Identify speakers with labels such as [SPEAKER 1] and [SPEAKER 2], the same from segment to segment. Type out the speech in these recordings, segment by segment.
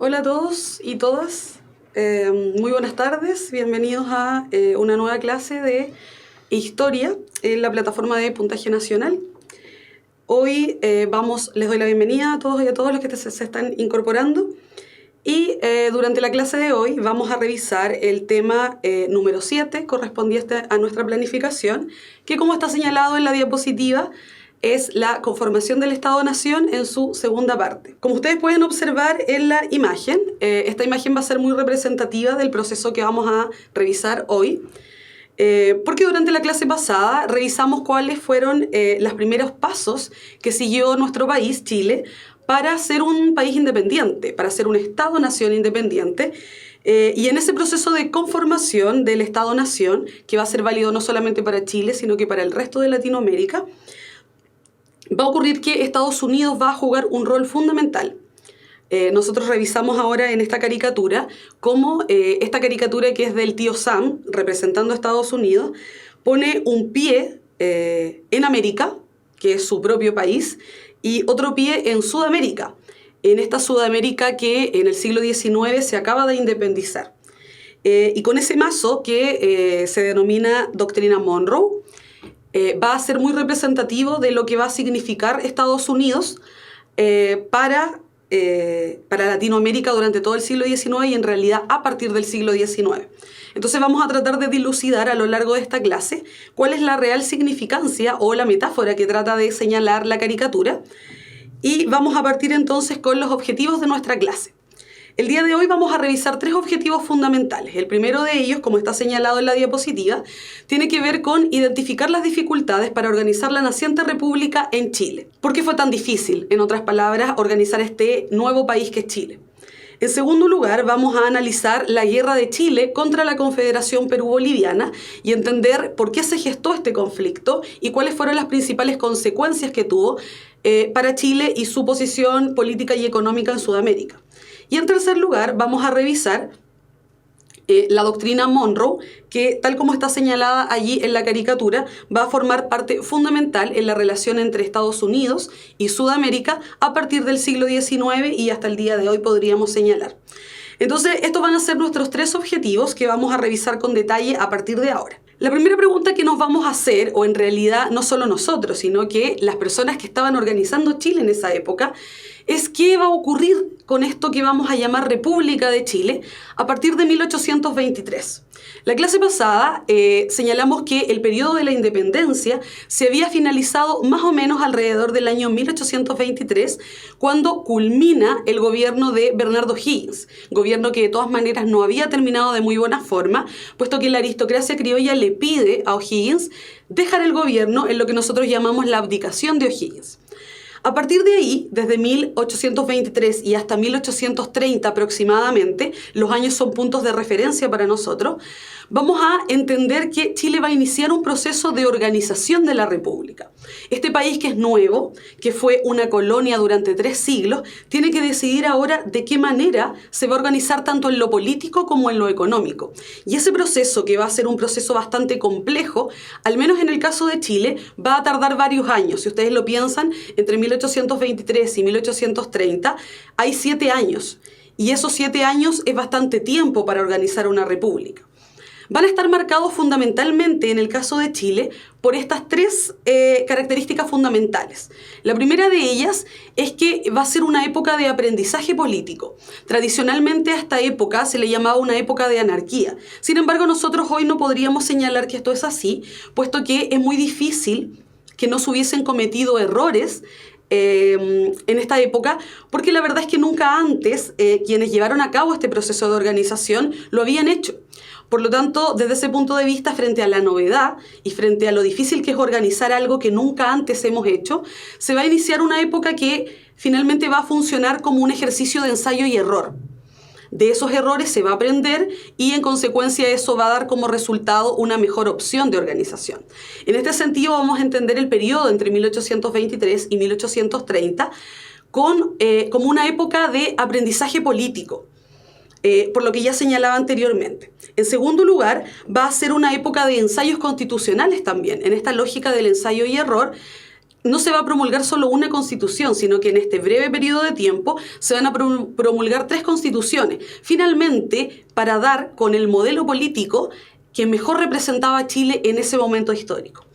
[SPEAKER 1] Hola a todos y todas, muy buenas tardes, bienvenidos a una nueva clase de Historia en la plataforma de Puntaje Nacional. Hoy les doy la bienvenida a todos y a todos los que se están incorporando y durante la clase de hoy vamos a revisar el tema número 7 correspondiente a nuestra planificación, que como está señalado en la diapositiva, es la conformación del Estado-Nación en su segunda parte. Como ustedes pueden observar en la imagen, esta imagen va a ser muy representativa del proceso que vamos a revisar hoy, porque durante la clase pasada revisamos cuáles fueron los primeros pasos que siguió nuestro país, Chile, para ser un país independiente, para ser un Estado-Nación independiente. Y en ese proceso de conformación del Estado-Nación, que va a ser válido no solamente para Chile, sino que para el resto de Latinoamérica, va a ocurrir que Estados Unidos va a jugar un rol fundamental. Nosotros revisamos ahora en esta caricatura cómo esta caricatura, que es del tío Sam, representando a Estados Unidos, pone un pie en América, que es su propio país, y otro pie en Sudamérica, en esta Sudamérica que en el siglo XIX se acaba de independizar. Y con ese mazo que se denomina Doctrina Monroe, va a ser muy representativo de lo que va a significar Estados Unidos para Latinoamérica durante todo el siglo XIX y en realidad a partir del siglo XIX. Entonces vamos a tratar de dilucidar a lo largo de esta clase cuál es la real significancia o la metáfora que trata de señalar la caricatura, y vamos a partir entonces con los objetivos de nuestra clase. El día de hoy vamos a revisar 3 objetivos fundamentales. El primero de ellos, como está señalado en la diapositiva, tiene que ver con identificar las dificultades para organizar la naciente república en Chile. ¿Por qué fue tan difícil, en otras palabras, organizar este nuevo país que es Chile? En segundo lugar, vamos a analizar la guerra de Chile contra la Confederación Perú-Boliviana y entender por qué se gestó este conflicto y cuáles fueron las principales consecuencias que tuvo para Chile y su posición política y económica en Sudamérica. Y en tercer lugar, vamos a revisar la doctrina Monroe, que tal como está señalada allí en la caricatura, va a formar parte fundamental en la relación entre Estados Unidos y Sudamérica a partir del siglo XIX y hasta el día de hoy podríamos señalar. Entonces, estos van a ser nuestros 3 objetivos que vamos a revisar con detalle a partir de ahora. La primera pregunta que nos vamos a hacer, o en realidad no solo nosotros, sino que las personas que estaban organizando Chile en esa época, es qué va a ocurrir con esto que vamos a llamar República de Chile a partir de 1823. La clase pasada señalamos que el periodo de la independencia se había finalizado más o menos alrededor del año 1823, cuando culmina el gobierno de Bernardo O'Higgins, gobierno que de todas maneras no había terminado de muy buena forma, puesto que la aristocracia criolla le pide a O'Higgins dejar el gobierno en lo que nosotros llamamos la abdicación de O'Higgins. A partir de ahí, desde 1823 y hasta 1830 aproximadamente, los años son puntos de referencia para nosotros, vamos a entender que Chile va a iniciar un proceso de organización de la República. Este país que es nuevo, que fue una colonia durante 3 siglos, tiene que decidir ahora de qué manera se va a organizar tanto en lo político como en lo económico. Y ese proceso, que va a ser un proceso bastante complejo, al menos en el caso de Chile, va a tardar varios años. Si ustedes lo piensan, entre 1823 y 1830 hay 7 años. Y esos 7 años es bastante tiempo para organizar una república. Van a estar marcados fundamentalmente, en el caso de Chile, por estas 3 características fundamentales. La primera de ellas es que va a ser una época de aprendizaje político. Tradicionalmente a esta época se le llamaba una época de anarquía. Sin embargo, nosotros hoy no podríamos señalar que esto es así, puesto que es muy difícil que no se hubiesen cometido errores en esta época, porque la verdad es que nunca antes quienes llevaron a cabo este proceso de organización lo habían hecho. Por lo tanto, desde ese punto de vista, frente a la novedad y frente a lo difícil que es organizar algo que nunca antes hemos hecho, se va a iniciar una época que finalmente va a funcionar como un ejercicio de ensayo y error. De esos errores se va a aprender y en consecuencia eso va a dar como resultado una mejor opción de organización. En este sentido vamos a entender el periodo entre 1823 y 1830 como una época de aprendizaje político, por lo que ya señalaba anteriormente. En segundo lugar, va a ser una época de ensayos constitucionales también, en esta lógica del ensayo y error, no se va a promulgar solo una constitución, sino que en este breve periodo de tiempo se van a promulgar 3 constituciones, finalmente para dar con el modelo político que mejor representaba a Chile en ese momento histórico.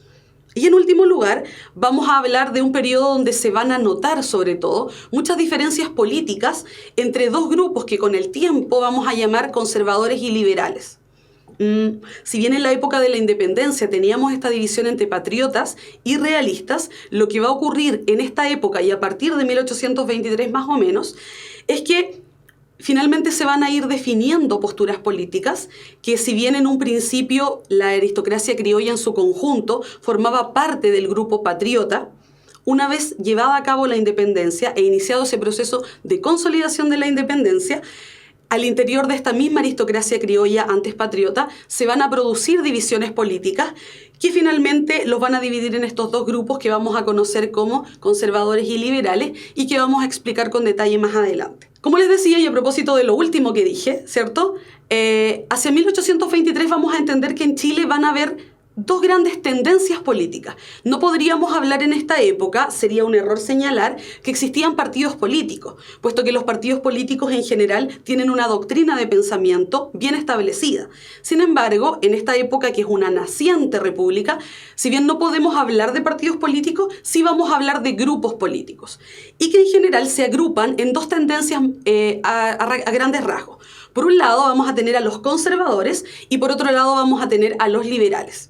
[SPEAKER 1] Y en último lugar, vamos a hablar de un periodo donde se van a notar, sobre todo, muchas diferencias políticas entre 2 grupos que con el tiempo vamos a llamar conservadores y liberales. Si bien en la época de la independencia teníamos esta división entre patriotas y realistas, lo que va a ocurrir en esta época y a partir de 1823 más o menos, es que finalmente se van a ir definiendo posturas políticas que, si bien en un principio la aristocracia criolla en su conjunto formaba parte del grupo patriota, una vez llevada a cabo la independencia e iniciado ese proceso de consolidación de la independencia, al interior de esta misma aristocracia criolla antes patriota se van a producir divisiones políticas que finalmente los van a dividir en estos 2 grupos que vamos a conocer como conservadores y liberales y que vamos a explicar con detalle más adelante. Como les decía, y a propósito de lo último que dije, ¿cierto? Hacia 1823 vamos a entender que en Chile van a haber 2 grandes tendencias políticas. No podríamos hablar en esta época, sería un error señalar, que existían partidos políticos, puesto que los partidos políticos en general tienen una doctrina de pensamiento bien establecida. Sin embargo, en esta época, que es una naciente república, si bien no podemos hablar de partidos políticos, sí vamos a hablar de grupos políticos, y que en general se agrupan en 2 tendencias a grandes rasgos. Por un lado vamos a tener a los conservadores y por otro lado vamos a tener a los liberales.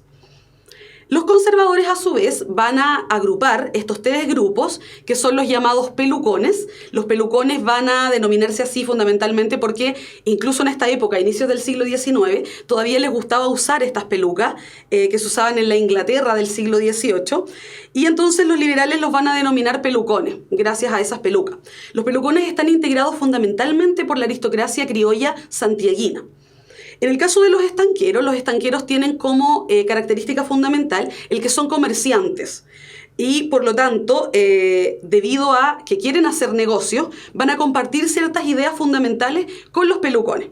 [SPEAKER 1] Los conservadores, a su vez, van a agrupar estos 3 grupos, que son los llamados pelucones. Los pelucones van a denominarse así fundamentalmente porque incluso en esta época, a inicios del siglo XIX, todavía les gustaba usar estas pelucas que se usaban en la Inglaterra del siglo XVIII. Y entonces los liberales los van a denominar pelucones, gracias a esas pelucas. Los pelucones están integrados fundamentalmente por la aristocracia criolla santiaguina. En el caso de los estanqueros tienen como característica fundamental el que son comerciantes y por lo tanto, debido a que quieren hacer negocios, van a compartir ciertas ideas fundamentales con los pelucones.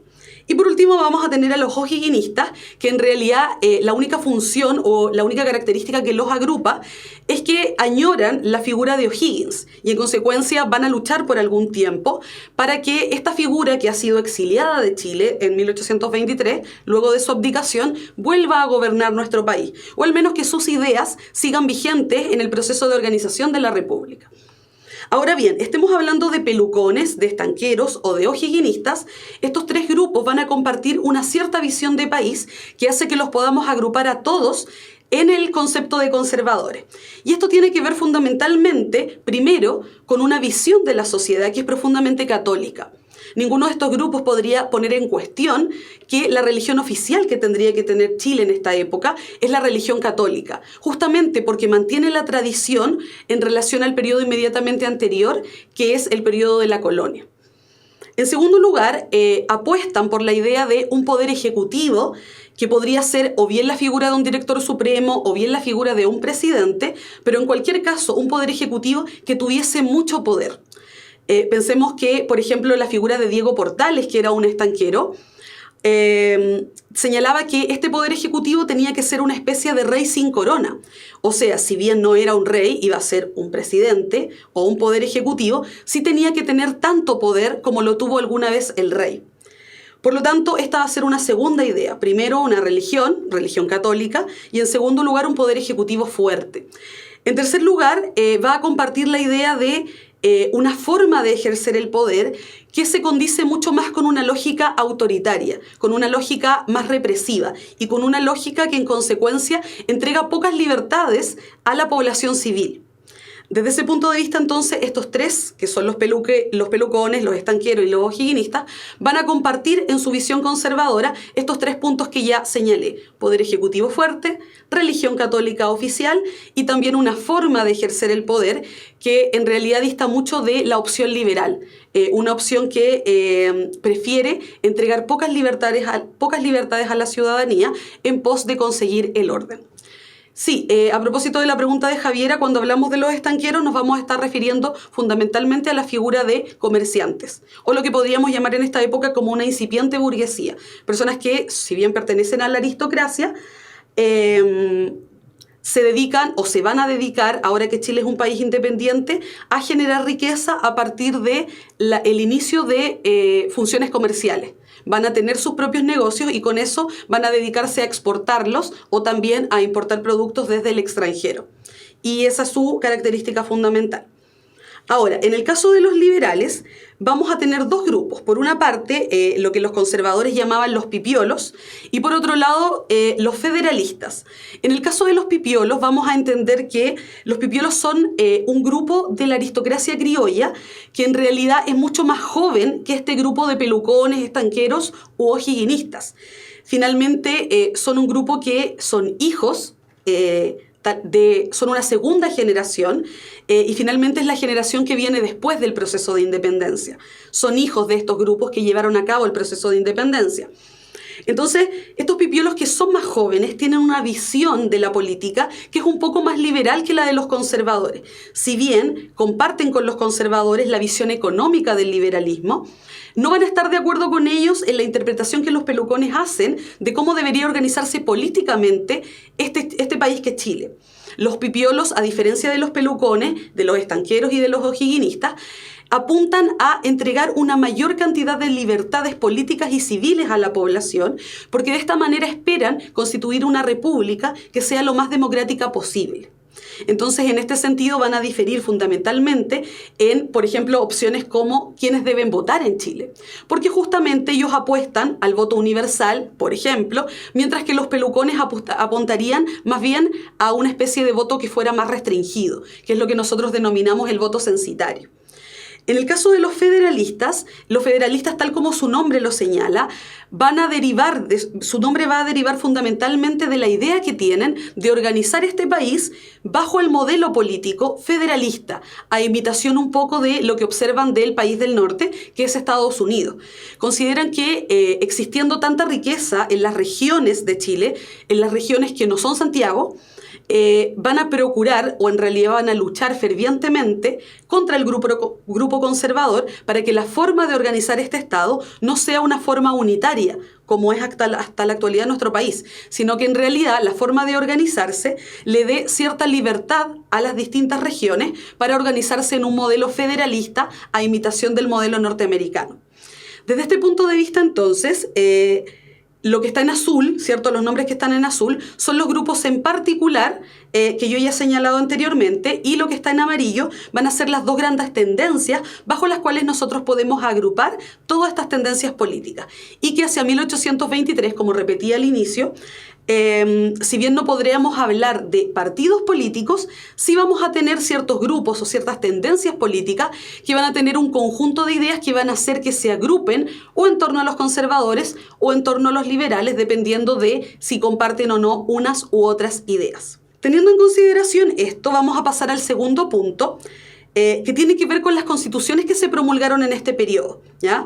[SPEAKER 1] Y por último vamos a tener a los o'higginistas, que en realidad la única función o la única característica que los agrupa es que añoran la figura de O'Higgins y en consecuencia van a luchar por algún tiempo para que esta figura, que ha sido exiliada de Chile en 1823, luego de su abdicación, vuelva a gobernar nuestro país, o al menos que sus ideas sigan vigentes en el proceso de organización de la República. Ahora bien, estemos hablando de pelucones, de estanqueros o de o'higginistas, estos 3 grupos van a compartir una cierta visión de país que hace que los podamos agrupar a todos en el concepto de conservadores. Y esto tiene que ver fundamentalmente, primero, con una visión de la sociedad que es profundamente católica. Ninguno de estos grupos podría poner en cuestión que la religión oficial que tendría que tener Chile en esta época es la religión católica, justamente porque mantiene la tradición en relación al periodo inmediatamente anterior, que es el periodo de la colonia. En segundo lugar, apuestan por la idea de un poder ejecutivo que podría ser o bien la figura de un director supremo o bien la figura de un presidente, pero en cualquier caso un poder ejecutivo que tuviese mucho poder. Pensemos que, por ejemplo, la figura de Diego Portales, que era un estanquero, señalaba que este poder ejecutivo tenía que ser una especie de rey sin corona. O sea, si bien no era un rey, iba a ser un presidente o un poder ejecutivo, sí tenía que tener tanto poder como lo tuvo alguna vez el rey. Por lo tanto, esta va a ser una segunda idea. Primero, una religión católica, y en segundo lugar, un poder ejecutivo fuerte. En tercer lugar, va a compartir la idea de una forma de ejercer el poder que se condice mucho más con una lógica autoritaria, con una lógica más represiva y con una lógica que en consecuencia entrega pocas libertades a la población civil. Desde ese punto de vista, entonces, estos 3, que son los pelucones, los estanqueros y los o'higginistas, van a compartir en su visión conservadora estos 3 puntos que ya señalé: poder ejecutivo fuerte, religión católica oficial y también una forma de ejercer el poder que en realidad dista mucho de la opción liberal, una opción que prefiere entregar pocas libertades a la ciudadanía en pos de conseguir el orden. Sí, a propósito de la pregunta de Javiera, cuando hablamos de los estanqueros nos vamos a estar refiriendo fundamentalmente a la figura de comerciantes, o lo que podríamos llamar en esta época como una incipiente burguesía. Personas que, si bien pertenecen a la aristocracia, se dedican o se van a dedicar, ahora que Chile es un país independiente, a generar riqueza a partir de el inicio de funciones comerciales. Van a tener sus propios negocios y con eso van a dedicarse a exportarlos o también a importar productos desde el extranjero. Y esa es su característica fundamental. Ahora, en el caso de los liberales, vamos a tener dos grupos. Por una parte, lo que los conservadores llamaban los pipiolos y por otro lado, los federalistas. En el caso de los pipiolos, vamos a entender que los pipiolos son un grupo de la aristocracia criolla que en realidad es mucho más joven que este grupo de pelucones, estanqueros u o'higginistas. Finalmente, son un grupo que son hijos son una segunda generación y finalmente es la generación que viene después del proceso de independencia. Son hijos de estos grupos que llevaron a cabo el proceso de independencia. Entonces, estos pipiolos que son más jóvenes tienen una visión de la política que es un poco más liberal que la de los conservadores. Si bien comparten con los conservadores la visión económica del liberalismo, no van a estar de acuerdo con ellos en la interpretación que los pelucones hacen de cómo debería organizarse políticamente este país que es Chile. Los pipiolos, a diferencia de los pelucones, de los estanqueros y de los o'higginistas, apuntan a entregar una mayor cantidad de libertades políticas y civiles a la población, porque de esta manera esperan constituir una república que sea lo más democrática posible. Entonces, en este sentido, van a diferir fundamentalmente en, por ejemplo, opciones como quiénes deben votar en Chile. Porque justamente ellos apuestan al voto universal, por ejemplo, mientras que los pelucones apuntarían más bien a una especie de voto que fuera más restringido, que es lo que nosotros denominamos el voto censitario. En el caso de los federalistas, tal como su nombre lo señala, su nombre va a derivar fundamentalmente de la idea que tienen de organizar este país bajo el modelo político federalista, a imitación un poco de lo que observan del país del norte, que es Estados Unidos. Consideran que existiendo tanta riqueza en las regiones de Chile, en las regiones que no son Santiago, van a procurar, o en realidad van a luchar fervientemente contra el grupo conservador para que la forma de organizar este Estado no sea una forma unitaria, como es hasta la actualidad en nuestro país, sino que en realidad la forma de organizarse le dé cierta libertad a las distintas regiones para organizarse en un modelo federalista a imitación del modelo norteamericano. Desde este punto de vista, entonces, lo que está en azul, ¿cierto? Los nombres que están en azul son los grupos en particular que yo ya he señalado anteriormente, y lo que está en amarillo van a ser las dos grandes tendencias bajo las cuales nosotros podemos agrupar todas estas tendencias políticas. Y que hacia 1823, como repetí al inicio, si bien no podríamos hablar de partidos políticos, sí vamos a tener ciertos grupos o ciertas tendencias políticas que van a tener un conjunto de ideas que van a hacer que se agrupen o en torno a los conservadores o en torno a los liberales, dependiendo de si comparten o no unas u otras ideas. Teniendo en consideración esto, vamos a pasar al segundo punto, que tiene que ver con las constituciones que se promulgaron en este periodo, ¿ya?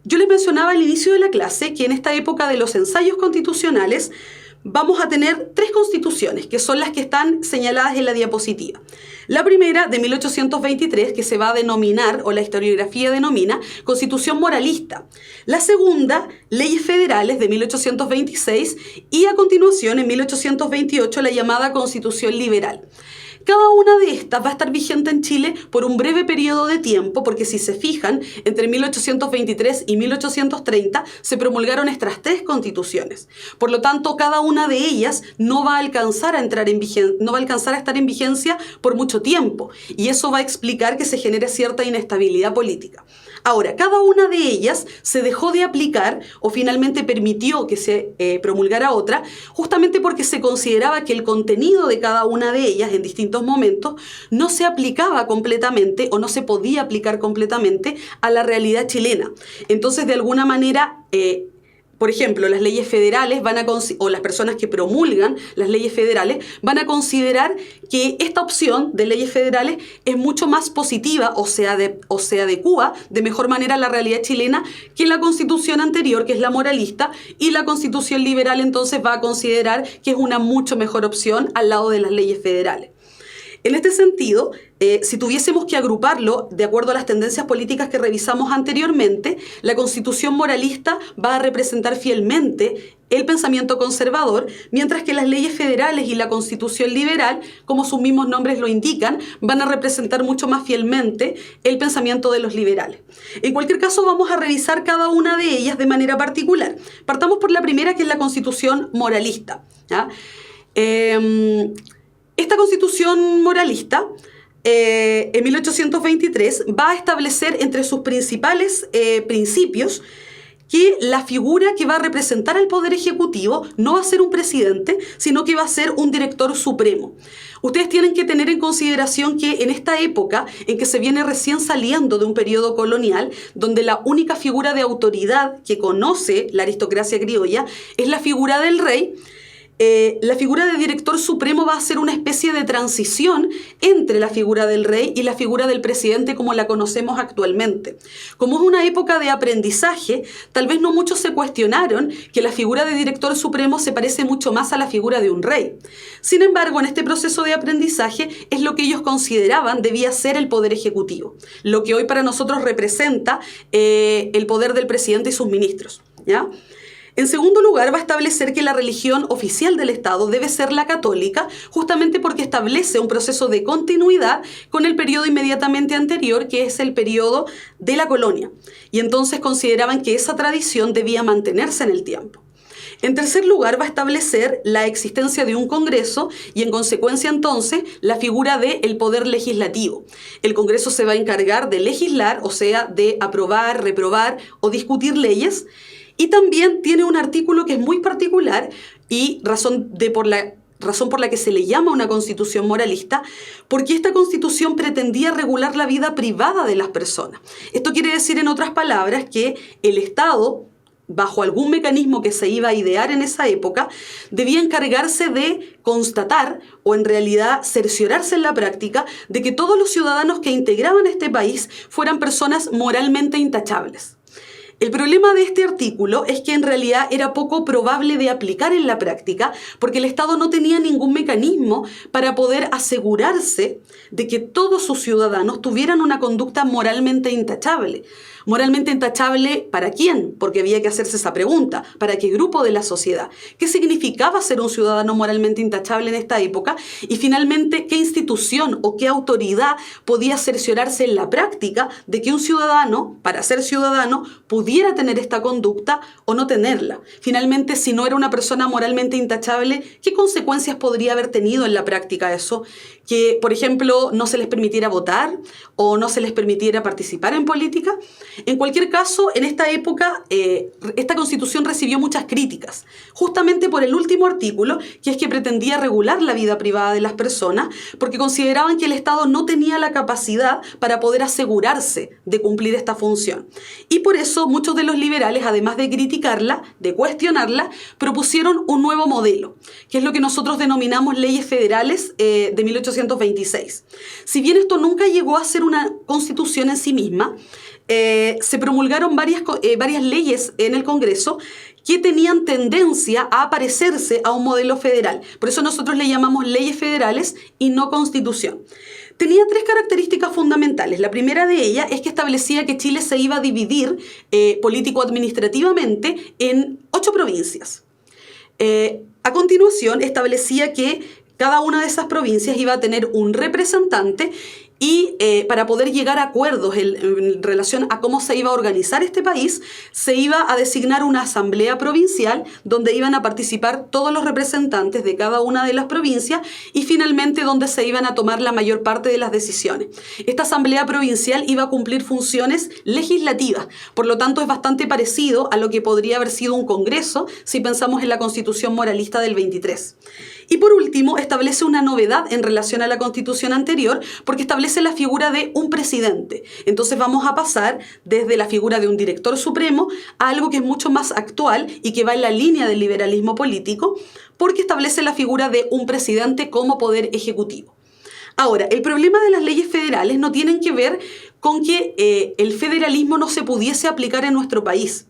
[SPEAKER 1] Yo les mencionaba al inicio de la clase que en esta época de los ensayos constitucionales vamos a tener tres constituciones, que son las que están señaladas en la diapositiva. La primera, de 1823, que se va a denominar, o la historiografía denomina, Constitución Moralista. La segunda, Leyes Federales, de 1826, y a continuación, en 1828, la llamada Constitución Liberal. Cada una de estas va a estar vigente en Chile por un breve periodo de tiempo, porque si se fijan, entre 1823 y 1830 se promulgaron estas tres constituciones. Por lo tanto, cada una de ellas no va a alcanzar a estar en vigencia por mucho tiempo, y eso va a explicar que se genere cierta inestabilidad política. Ahora, cada una de ellas se dejó de aplicar o finalmente permitió que se promulgara otra, justamente porque se consideraba que el contenido de cada una de ellas en distintos momentos no se aplicaba completamente o no se podía aplicar completamente a la realidad chilena. Entonces, de alguna manera, por ejemplo, las leyes federales o las personas que promulgan las leyes federales van a considerar que esta opción de leyes federales es mucho más positiva o se adecúa de mejor manera a la realidad chilena que la constitución anterior, que es la moralista, y la constitución liberal entonces va a considerar que es una mucho mejor opción al lado de las leyes federales. En este sentido, si tuviésemos que agruparlo de acuerdo a las tendencias políticas que revisamos anteriormente, la Constitución moralista va a representar fielmente el pensamiento conservador, mientras que las leyes federales y la Constitución liberal, como sus mismos nombres lo indican, van a representar mucho más fielmente el pensamiento de los liberales. En cualquier caso, vamos a revisar cada una de ellas de manera particular. Partamos por la primera, que es la Constitución moralista, ¿ya? Esta Constitución moralista, en 1823, va a establecer entre sus principales principios que la figura que va a representar al Poder Ejecutivo no va a ser un presidente, sino que va a ser un director supremo. Ustedes tienen que tener en consideración que en esta época en que se viene recién saliendo de un periodo colonial, donde la única figura de autoridad que conoce la aristocracia criolla es la figura del rey, la figura de director supremo va a ser una especie de transición entre la figura del rey y la figura del presidente como la conocemos actualmente. Como es una época de aprendizaje, tal vez no muchos se cuestionaron que la figura de director supremo se parece mucho más a la figura de un rey. Sin embargo, en este proceso de aprendizaje es lo que ellos consideraban debía ser el poder ejecutivo, lo que hoy para nosotros representa el poder del presidente y sus ministros, ¿ya? En segundo lugar, va a establecer que la religión oficial del Estado debe ser la católica, justamente porque establece un proceso de continuidad con el periodo inmediatamente anterior, que es el periodo de la colonia. Y entonces consideraban que esa tradición debía mantenerse en el tiempo. En tercer lugar, va a establecer la existencia de un Congreso y, en consecuencia, entonces, la figura del poder legislativo. El Congreso se va a encargar de legislar, o sea, de aprobar, reprobar o discutir leyes. Y también tiene un artículo que es muy particular y razón por la que se le llama una constitución moralista, porque esta constitución pretendía regular la vida privada de las personas. Esto quiere decir, en otras palabras, que el Estado, bajo algún mecanismo que se iba a idear en esa época, debía encargarse de constatar o en realidad cerciorarse en la práctica de que todos los ciudadanos que integraban este país fueran personas moralmente intachables. El problema de este artículo es que en realidad era poco probable de aplicar en la práctica porque el Estado no tenía ningún mecanismo para poder asegurarse de que todos sus ciudadanos tuvieran una conducta moralmente intachable. ¿Moralmente intachable para quién? Porque había que hacerse esa pregunta. ¿Para qué grupo de la sociedad? ¿Qué significaba ser un ciudadano moralmente intachable en esta época? Y finalmente, ¿qué institución o qué autoridad podía cerciorarse en la práctica de que un ciudadano, para ser ciudadano, pudiera tener esta conducta o no tenerla? Finalmente, si no era una persona moralmente intachable, ¿qué consecuencias podría haber tenido en la práctica eso? Que, por ejemplo, no se les permitiera votar o no se les permitiera participar en política. En cualquier caso, en esta época, esta Constitución recibió muchas críticas, justamente por el último artículo, que es que pretendía regular la vida privada de las personas, porque consideraban que el Estado no tenía la capacidad para poder asegurarse de cumplir esta función. Y por eso muchos de los liberales, además de criticarla, de cuestionarla, propusieron un nuevo modelo, que es lo que nosotros denominamos leyes federales de 1826. Si bien esto nunca llegó a ser una constitución en sí misma, se promulgaron varias leyes en el Congreso que tenían tendencia a parecerse a un modelo federal. Por eso nosotros le llamamos leyes federales y no constitución. Tenía tres características fundamentales. La primera de ellas es que establecía que Chile se iba a dividir político-administrativamente en 8 provincias. A continuación, establecía que cada una de esas provincias iba a tener un representante y para poder llegar a acuerdos en relación a cómo se iba a organizar este país, se iba a designar una asamblea provincial donde iban a participar todos los representantes de cada una de las provincias y finalmente donde se iban a tomar la mayor parte de las decisiones. Esta asamblea provincial iba a cumplir funciones legislativas, por lo tanto es bastante parecido a lo que podría haber sido un congreso si pensamos en la Constitución moralista del 23. Y por último, establece una novedad en relación a la Constitución anterior, porque establece la figura de un presidente. Entonces vamos a pasar desde la figura de un director supremo a algo que es mucho más actual y que va en la línea del liberalismo político, porque establece la figura de un presidente como poder ejecutivo. Ahora, el problema de las leyes federales no tienen que ver con que el federalismo no se pudiese aplicar en nuestro país,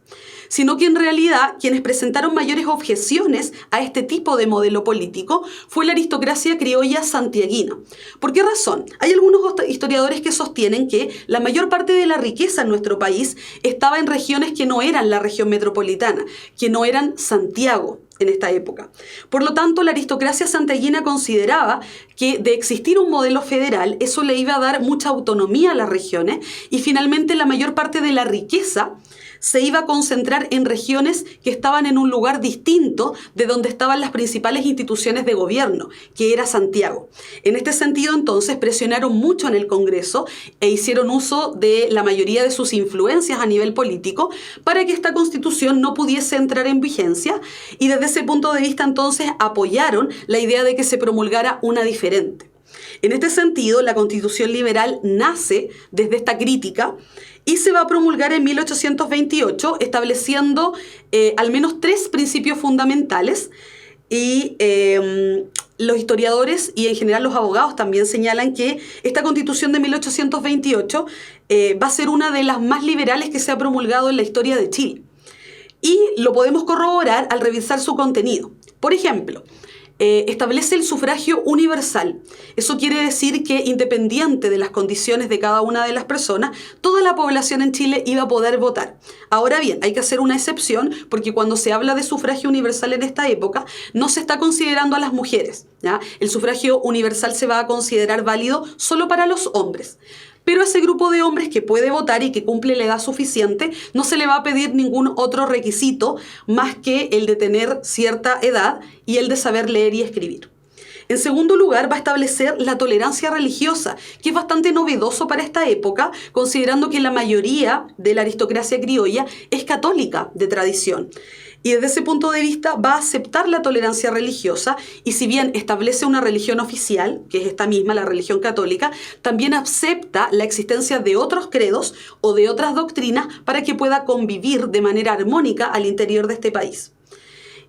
[SPEAKER 1] sino que en realidad quienes presentaron mayores objeciones a este tipo de modelo político fue la aristocracia criolla santiaguina. ¿Por qué razón? Hay algunos historiadores que sostienen que la mayor parte de la riqueza en nuestro país estaba en regiones que no eran la región metropolitana, que no eran Santiago en esta época. Por lo tanto, la aristocracia santiaguina consideraba que de existir un modelo federal, eso le iba a dar mucha autonomía a las regiones y finalmente la mayor parte de la riqueza se iba a concentrar en regiones que estaban en un lugar distinto de donde estaban las principales instituciones de gobierno, que era Santiago. En este sentido, entonces, presionaron mucho en el Congreso e hicieron uso de la mayoría de sus influencias a nivel político para que esta Constitución no pudiese entrar en vigencia y desde ese punto de vista, entonces, apoyaron la idea de que se promulgara una diferente. En este sentido, la Constitución liberal nace desde esta crítica y se va a promulgar en 1828, estableciendo al menos 3 principios fundamentales y los historiadores y en general los abogados también señalan que esta Constitución de 1828 va a ser una de las más liberales que se ha promulgado en la historia de Chile. Y lo podemos corroborar al revisar su contenido. Por ejemplo, establece el sufragio universal. Eso quiere decir que independiente de las condiciones de cada una de las personas, toda la población en Chile iba a poder votar. Ahora bien, hay que hacer una excepción porque cuando se habla de sufragio universal en esta época, no se está considerando a las mujeres, ¿ya? El sufragio universal se va a considerar válido solo para los hombres. Pero a ese grupo de hombres que puede votar y que cumple la edad suficiente, no se le va a pedir ningún otro requisito más que el de tener cierta edad y el de saber leer y escribir. En segundo lugar, va a establecer la tolerancia religiosa, que es bastante novedoso para esta época, considerando que la mayoría de la aristocracia criolla es católica de tradición. Y desde ese punto de vista va a aceptar la tolerancia religiosa y si bien establece una religión oficial, que es esta misma, la religión católica, también acepta la existencia de otros credos o de otras doctrinas para que pueda convivir de manera armónica al interior de este país.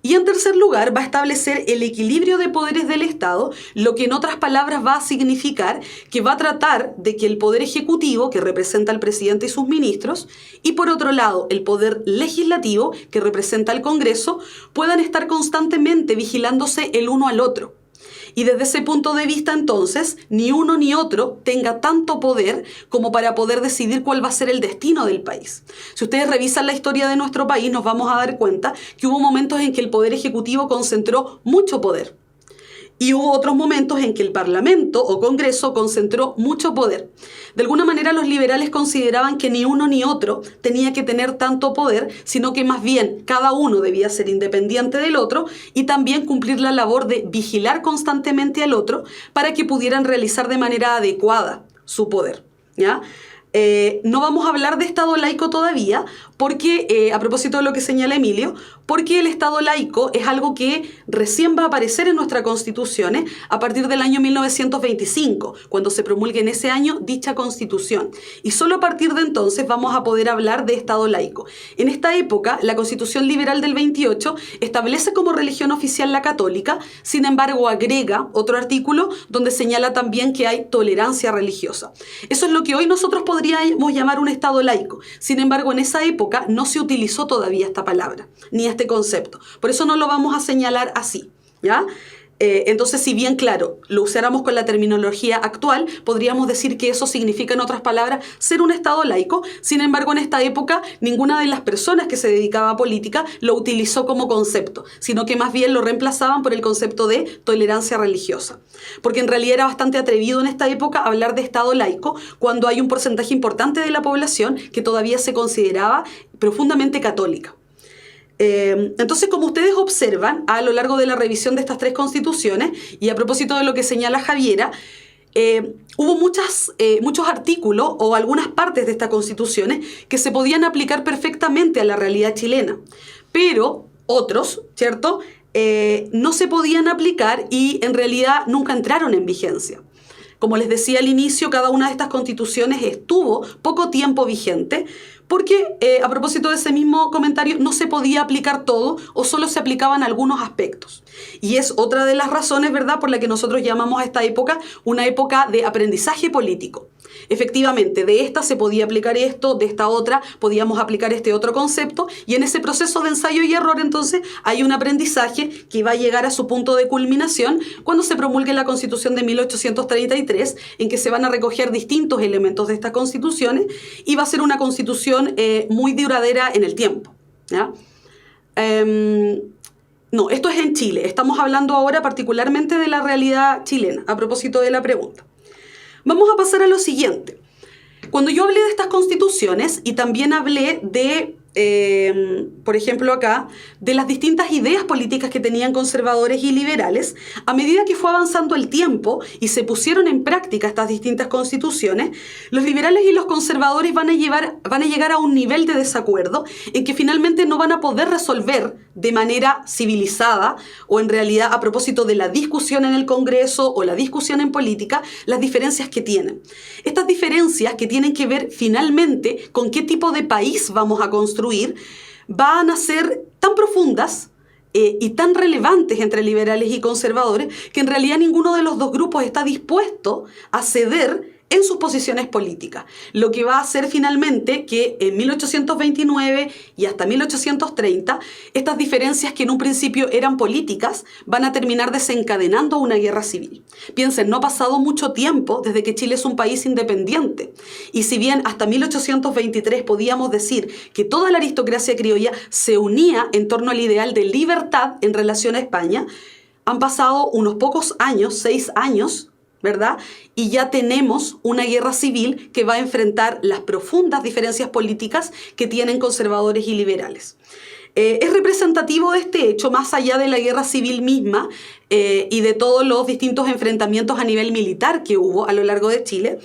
[SPEAKER 1] Y en tercer lugar, va a establecer el equilibrio de poderes del Estado, lo que en otras palabras va a significar que va a tratar de que el poder ejecutivo, que representa al presidente y sus ministros, y por otro lado, el poder legislativo, que representa al Congreso, puedan estar constantemente vigilándose el uno al otro. Y desde ese punto de vista, entonces, ni uno ni otro tenga tanto poder como para poder decidir cuál va a ser el destino del país. Si ustedes revisan la historia de nuestro país, nos vamos a dar cuenta que hubo momentos en que el Poder Ejecutivo concentró mucho poder. Y hubo otros momentos en que el Parlamento o Congreso concentró mucho poder. De alguna manera los liberales consideraban que ni uno ni otro tenía que tener tanto poder, sino que más bien cada uno debía ser independiente del otro y también cumplir la labor de vigilar constantemente al otro para que pudieran realizar de manera adecuada su poder, ¿ya? No vamos a hablar de Estado laico todavía, porque a propósito de lo que señala Emilio, porque el Estado laico es algo que recién va a aparecer en nuestras constituciones a partir del año 1925, cuando se promulgue en ese año dicha constitución. Y solo a partir de entonces vamos a poder hablar de Estado laico. En esta época, la Constitución Liberal del 28 establece como religión oficial la católica, sin embargo agrega otro artículo donde señala también que hay tolerancia religiosa. Eso es lo que hoy nosotros podríamos llamar un Estado laico. Sin embargo, en esa época no se utilizó todavía esta palabra, ni este concepto. Por eso no lo vamos a señalar así, ¿ya? Entonces, si bien, claro, lo usáramos con la terminología actual, podríamos decir que eso significa, en otras palabras, ser un Estado laico. Sin embargo, en esta época, ninguna de las personas que se dedicaba a política lo utilizó como concepto, sino que más bien lo reemplazaban por el concepto de tolerancia religiosa. Porque en realidad era bastante atrevido en esta época hablar de Estado laico cuando hay un porcentaje importante de la población que todavía se consideraba profundamente católica. Entonces, como ustedes observan a lo largo de la revisión de estas 3 constituciones, y a propósito de lo que señala Javiera, hubo muchos artículos o algunas partes de estas constituciones que se podían aplicar perfectamente a la realidad chilena, pero otros, ¿cierto?, no se podían aplicar y en realidad nunca entraron en vigencia. Como les decía al inicio, cada una de estas constituciones estuvo poco tiempo vigente porque, a propósito de ese mismo comentario, no se podía aplicar todo o solo se aplicaban algunos aspectos. Y es otra de las razones, ¿verdad?, por la que nosotros llamamos a esta época una época de aprendizaje político. Efectivamente, de esta se podía aplicar esto, de esta otra podíamos aplicar este otro concepto, y en ese proceso de ensayo y error entonces hay un aprendizaje que va a llegar a su punto de culminación cuando se promulgue la Constitución de 1833, en que se van a recoger distintos elementos de estas constituciones y va a ser una constitución muy duradera en el tiempo, ¿ya? No, esto es en Chile. Estamos hablando ahora particularmente de la realidad chilena, a propósito de la pregunta. Vamos a pasar a lo siguiente. Cuando yo hablé de estas constituciones y también hablé de, por ejemplo acá, de las distintas ideas políticas que tenían conservadores y liberales, a medida que fue avanzando el tiempo y se pusieron en práctica estas distintas constituciones, los liberales y los conservadores van a llegar a un nivel de desacuerdo en que finalmente no van a poder resolver de manera civilizada o en realidad a propósito de la discusión en el Congreso o la discusión en política, las diferencias que tienen. Estas diferencias que tienen que ver finalmente con qué tipo de país vamos a construir, van a ser tan profundas y tan relevantes entre liberales y conservadores que en realidad ninguno de los dos grupos está dispuesto a ceder en sus posiciones políticas, lo que va a hacer finalmente que en 1829 y hasta 1830 estas diferencias que en un principio eran políticas van a terminar desencadenando una guerra civil. Piensen, no ha pasado mucho tiempo desde que Chile es un país independiente, y si bien hasta 1823 podíamos decir que toda la aristocracia criolla se unía en torno al ideal de libertad en relación a España, han pasado unos pocos años, 6 años, ¿verdad? Y ya tenemos una guerra civil que va a enfrentar las profundas diferencias políticas que tienen conservadores y liberales. Es representativo de este hecho, más allá de la guerra civil misma y de todos los distintos enfrentamientos a nivel militar que hubo a lo largo de Chile,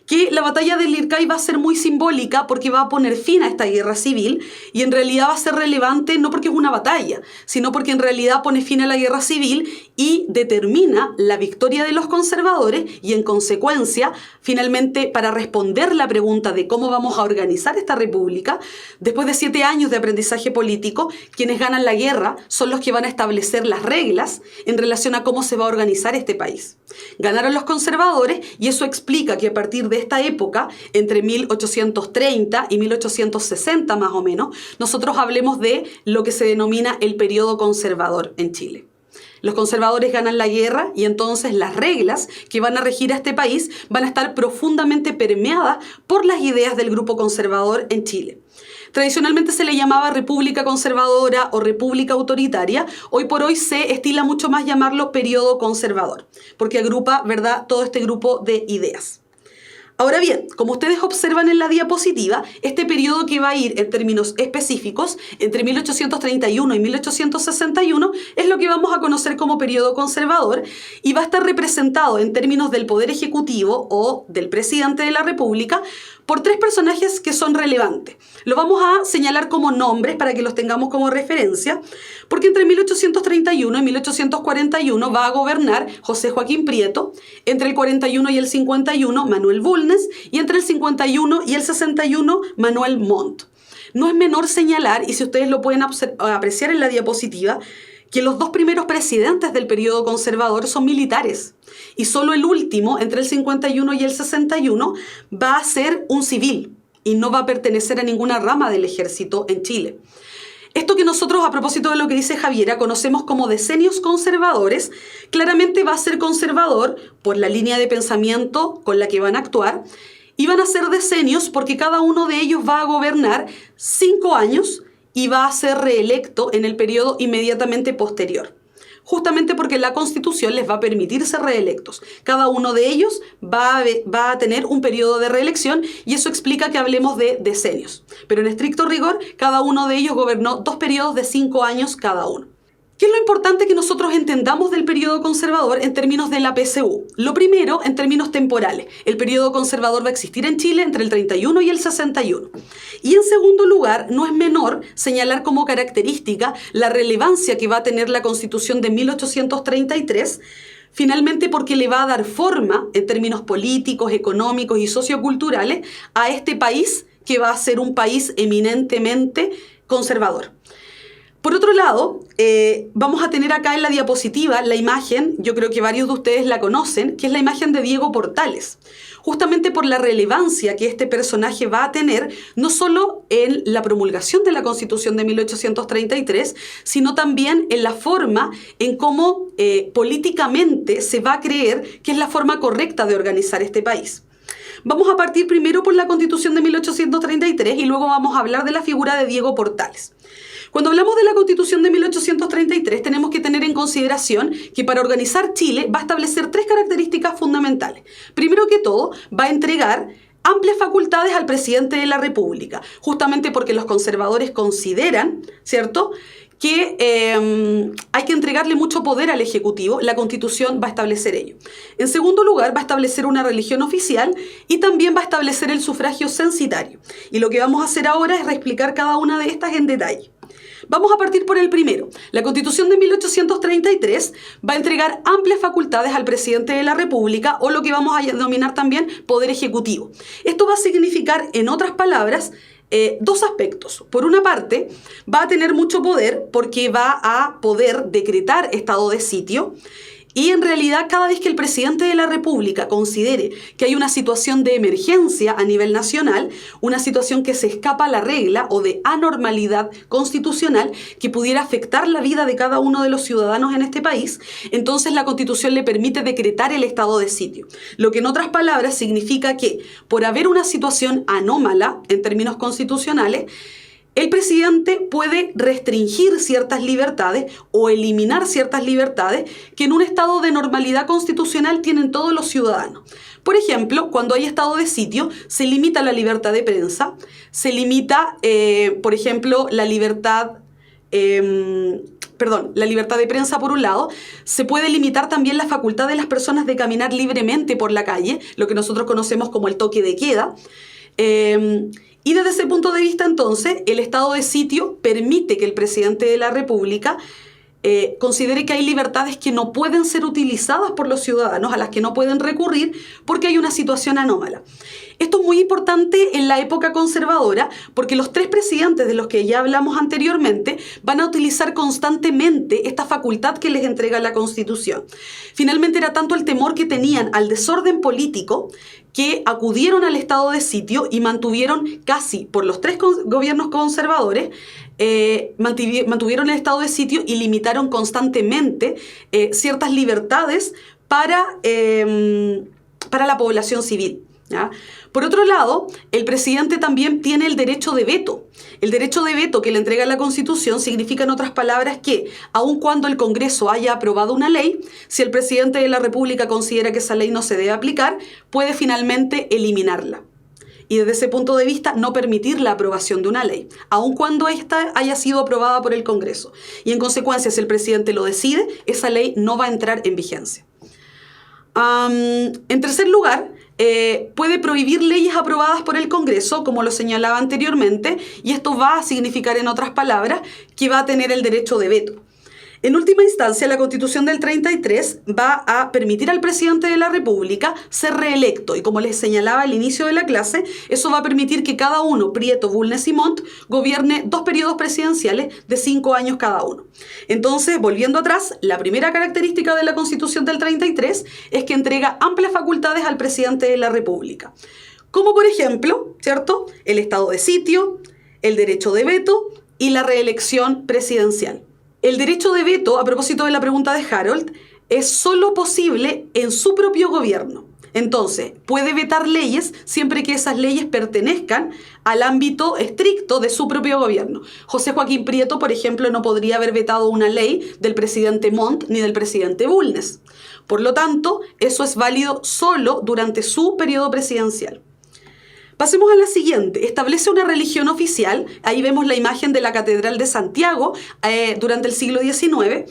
[SPEAKER 1] que la batalla del Lircay va a ser muy simbólica porque va a poner fin a esta guerra civil, y en realidad va a ser relevante no porque es una batalla, sino porque en realidad pone fin a la guerra civil y determina la victoria de los conservadores, y en consecuencia, finalmente, para responder la pregunta de cómo vamos a organizar esta república, después de 7 años de aprendizaje político, quienes ganan la guerra son los que van a establecer las reglas en relación a cómo se va a organizar este país. Ganaron los conservadores, y eso explica que a partir de esta época, entre 1830 y 1860 más o menos, nosotros hablemos de lo que se denomina el periodo conservador en Chile. Los conservadores ganan la guerra y entonces las reglas que van a regir a este país van a estar profundamente permeadas por las ideas del grupo conservador en Chile. Tradicionalmente se le llamaba república conservadora o república autoritaria. Hoy por hoy se estila mucho más llamarlo periodo conservador, porque agrupa, ¿verdad?, todo este grupo de ideas. Ahora bien, como ustedes observan en la diapositiva, este periodo que va a ir en términos específicos entre 1831 y 1861 es lo que vamos a conocer como periodo conservador, y va a estar representado en términos del poder ejecutivo o del presidente de la República por 3 personajes que son relevantes. Los vamos a señalar como nombres para que los tengamos como referencia, porque entre 1831 y 1841 va a gobernar José Joaquín Prieto, entre el 41 y el 51 Manuel Bulnes, y entre el 51 y el 61 Manuel Montt. No es menor señalar, y si ustedes lo pueden apreciar en la diapositiva, que los 2 primeros presidentes del periodo conservador son militares, y solo el último, entre el 51 y el 61, va a ser un civil y no va a pertenecer a ninguna rama del ejército en Chile. Esto que nosotros, a propósito de lo que dice Javiera, conocemos como decenios conservadores, claramente va a ser conservador por la línea de pensamiento con la que van a actuar, y van a ser decenios porque cada uno de ellos va a gobernar 5 años y va a ser reelecto en el periodo inmediatamente posterior. Justamente porque la Constitución les va a permitir ser reelectos. Cada uno de ellos va a tener un periodo de reelección, y eso explica que hablemos de decenios. Pero en estricto rigor, cada uno de ellos gobernó 2 periodos de 5 años cada uno. ¿Qué es lo importante que nosotros entendamos del periodo conservador en términos de la PSU? Lo primero, en términos temporales. El periodo conservador va a existir en Chile entre el 31 y el 61. Y en segundo lugar, no es menor señalar como característica la relevancia que va a tener la Constitución de 1833, finalmente porque le va a dar forma, en términos políticos, económicos y socioculturales, a este país que va a ser un país eminentemente conservador. Por otro lado, vamos a tener acá en la diapositiva la imagen, yo creo que varios de ustedes la conocen, que es la imagen de Diego Portales. Justamente por la relevancia que este personaje va a tener, no solo en la promulgación de la Constitución de 1833, sino también en la forma en cómo políticamente se va a creer que es la forma correcta de organizar este país. Vamos a partir primero por la Constitución de 1833 y luego vamos a hablar de la figura de Diego Portales. Cuando hablamos de la Constitución de 1833, tenemos que tener en consideración que para organizar Chile va a establecer tres características fundamentales. Primero que todo, va a entregar amplias facultades al presidente de la República, justamente porque los conservadores consideran, ¿cierto?, que hay que entregarle mucho poder al Ejecutivo. La Constitución va a establecer ello. En segundo lugar, va a establecer una religión oficial y también va a establecer el sufragio censitario. Y lo que vamos a hacer ahora es reexplicar cada una de estas en detalle. Vamos a partir por el primero. La Constitución de 1833 va a entregar amplias facultades al presidente de la República, o lo que vamos a denominar también poder ejecutivo. Esto va a significar, en otras palabras, dos aspectos. Por una parte, va a tener mucho poder porque va a poder decretar estado de sitio. Y en realidad, cada vez que el presidente de la República considere que hay una situación de emergencia a nivel nacional, una situación que se escapa a la regla o de anormalidad constitucional que pudiera afectar la vida de cada uno de los ciudadanos en este país, entonces la Constitución le permite decretar el estado de sitio. Lo que en otras palabras significa que, por haber una situación anómala en términos constitucionales, el presidente puede restringir ciertas libertades o eliminar ciertas libertades que en un estado de normalidad constitucional tienen todos los ciudadanos. Por ejemplo, cuando hay estado de sitio, se limita la libertad de prensa, se limita, por ejemplo, la libertad de prensa por un lado, se puede limitar también la facultad de las personas de caminar libremente por la calle, lo que nosotros conocemos como el toque de queda. Y desde ese punto de vista, entonces, el estado de sitio permite que el presidente de la República considere que hay libertades que no pueden ser utilizadas por los ciudadanos, a las que no pueden recurrir porque hay una situación anómala. Esto es muy importante en la época conservadora porque los tres presidentes de los que ya hablamos anteriormente van a utilizar constantemente esta facultad que les entrega la Constitución. Finalmente era tanto el temor que tenían al desorden político que acudieron al estado de sitio y mantuvieron casi por los tres gobiernos conservadores, mantuvieron el estado de sitio y limitaron constantemente ciertas libertades para la población civil, ¿ya? Por otro lado, el presidente también tiene el derecho de veto. El derecho de veto que le entrega la Constitución significa, en otras palabras, que aun cuando el Congreso haya aprobado una ley, si el presidente de la República considera que esa ley no se debe aplicar, puede finalmente eliminarla. Y desde ese punto de vista, no permitir la aprobación de una ley, aun cuando ésta haya sido aprobada por el Congreso. Y en consecuencia, si el presidente lo decide, esa ley no va a entrar en vigencia. En tercer lugar, puede prohibir leyes aprobadas por el Congreso, como lo señalaba anteriormente, y esto va a significar, en otras palabras, que va a tener el derecho de veto. En última instancia, la Constitución del 33 va a permitir al presidente de la República ser reelecto y, como les señalaba al inicio de la clase, eso va a permitir que cada uno, Prieto, Bulnes y Montt, gobierne 2 periodos presidenciales de 5 años cada uno. Entonces, volviendo atrás, la primera característica de la Constitución del 33 es que entrega amplias facultades al presidente de la República, como por ejemplo, ¿cierto?, el estado de sitio, el derecho de veto y la reelección presidencial. El derecho de veto, a propósito de la pregunta de Harold, es solo posible en su propio gobierno. Entonces, puede vetar leyes siempre que esas leyes pertenezcan al ámbito estricto de su propio gobierno. José Joaquín Prieto, por ejemplo, no podría haber vetado una ley del presidente Montt ni del presidente Bulnes. Por lo tanto, eso es válido solo durante su periodo presidencial. Pasemos a la siguiente. Establece una religión oficial. Ahí vemos la imagen de la Catedral de Santiago durante el siglo XIX.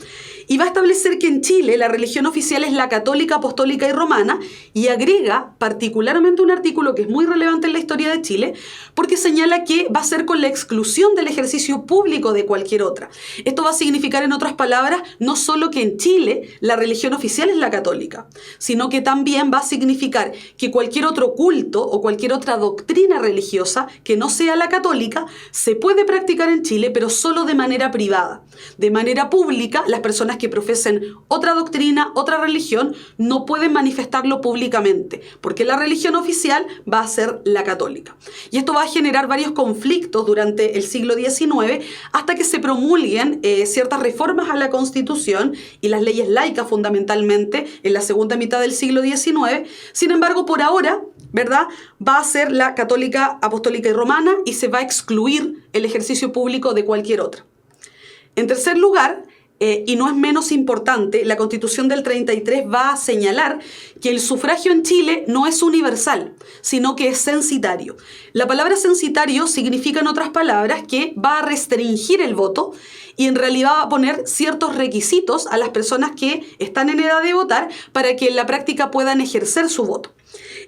[SPEAKER 1] y va a establecer que en Chile la religión oficial es la católica, apostólica y romana, y agrega particularmente un artículo que es muy relevante en la historia de Chile, porque señala que va a ser con la exclusión del ejercicio público de cualquier otra. Esto va a significar, en otras palabras, no solo que en Chile la religión oficial es la católica, sino que también va a significar que cualquier otro culto o cualquier otra doctrina religiosa que no sea la católica se puede practicar en Chile, pero solo de manera privada. De manera pública, las personas que profesen otra doctrina, otra religión, no pueden manifestarlo públicamente, porque la religión oficial va a ser la católica. Y esto va a generar varios conflictos durante el siglo XIX hasta que se promulguen ciertas reformas a la Constitución y las leyes laicas fundamentalmente en la segunda mitad del siglo XIX. Sin embargo, por ahora, ¿verdad?, va a ser la católica, apostólica y romana, y se va a excluir el ejercicio público de cualquier otra. En tercer lugar, y no es menos importante, la Constitución del 33 va a señalar que el sufragio en Chile no es universal, sino que es censitario. La palabra censitario significa, en otras palabras, que va a restringir el voto y en realidad va a poner ciertos requisitos a las personas que están en edad de votar para que en la práctica puedan ejercer su voto.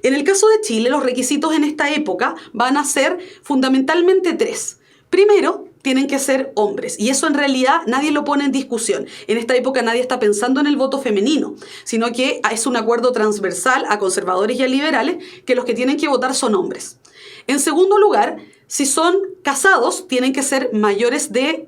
[SPEAKER 1] En el caso de Chile, los requisitos en esta época van a ser fundamentalmente tres. Primero, tienen que ser hombres, y eso en realidad nadie lo pone en discusión. En esta época nadie está pensando en el voto femenino, sino que es un acuerdo transversal a conservadores y a liberales que los que tienen que votar son hombres. En segundo lugar, si son casados, tienen que ser mayores de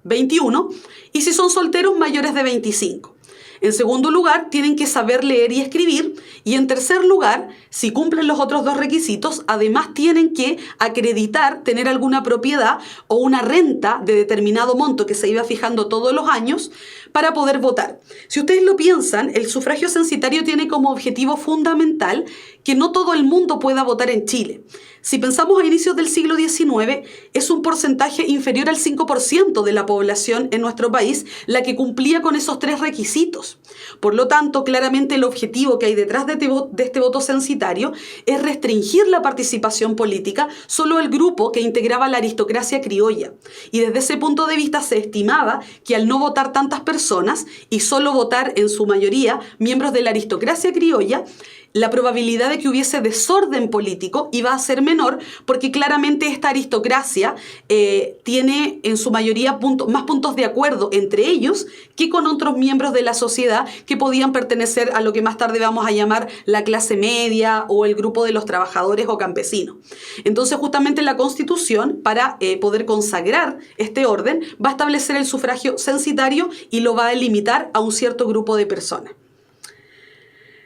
[SPEAKER 1] 21, y si son solteros, mayores de 25. En segundo lugar, tienen que saber leer y escribir. Y en tercer lugar, si cumplen los otros dos requisitos, además tienen que acreditar tener alguna propiedad o una renta de determinado monto que se iba fijando todos los años para poder votar. Si ustedes lo piensan, el sufragio censitario tiene como objetivo fundamental que no todo el mundo pueda votar en Chile. Si pensamos a inicios del siglo XIX, es un porcentaje inferior al 5% de la población en nuestro país la que cumplía con esos tres requisitos. Por lo tanto, claramente el objetivo que hay detrás de este voto censitario es restringir la participación política solo al grupo que integraba la aristocracia criolla. Y desde ese punto de vista se estimaba que al no votar tantas personas y solo votar en su mayoría miembros de la aristocracia criolla, la probabilidad de que hubiese desorden político iba a ser menor, porque claramente esta aristocracia tiene en su mayoría más puntos de acuerdo entre ellos que con otros miembros de la sociedad que podían pertenecer a lo que más tarde vamos a llamar la clase media o el grupo de los trabajadores o campesinos. Entonces, justamente la Constitución, para poder consagrar este orden, va a establecer el sufragio censitario y lo va a limitar a un cierto grupo de personas.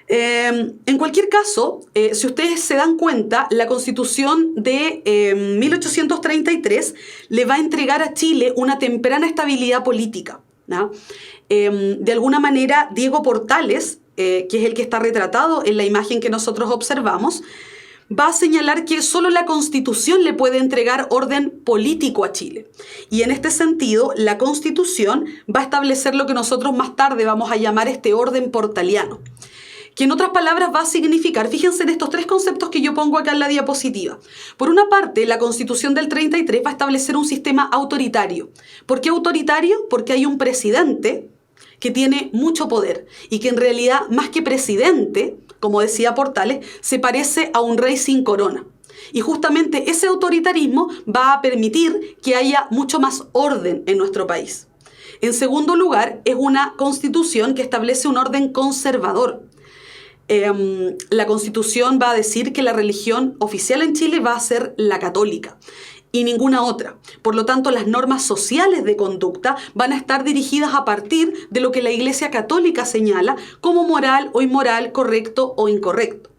[SPEAKER 1] En cualquier caso, si ustedes se dan cuenta, la Constitución de 1833 le va a entregar a Chile una temprana estabilidad política, ¿no? De alguna manera, Diego Portales, que es el que está retratado en la imagen que nosotros observamos, va a señalar que solo la Constitución le puede entregar orden político a Chile. Y en este sentido, la Constitución va a establecer lo que nosotros más tarde vamos a llamar este orden portaliano, que en otras palabras va a significar, fíjense en estos tres conceptos que yo pongo acá en la diapositiva. Por una parte, la Constitución del 33 va a establecer un sistema autoritario. ¿Por qué autoritario? Porque hay un presidente que tiene mucho poder y que en realidad, más que presidente, como decía Portales, se parece a un rey sin corona. Y justamente ese autoritarismo va a permitir que haya mucho más orden en nuestro país. En segundo lugar, es una constitución que establece un orden conservador. La Constitución va a decir que la religión oficial en Chile va a ser la católica y ninguna otra. Por lo tanto, las normas sociales de conducta van a estar dirigidas a partir de lo que la Iglesia Católica señala como moral o inmoral, correcto o incorrecto.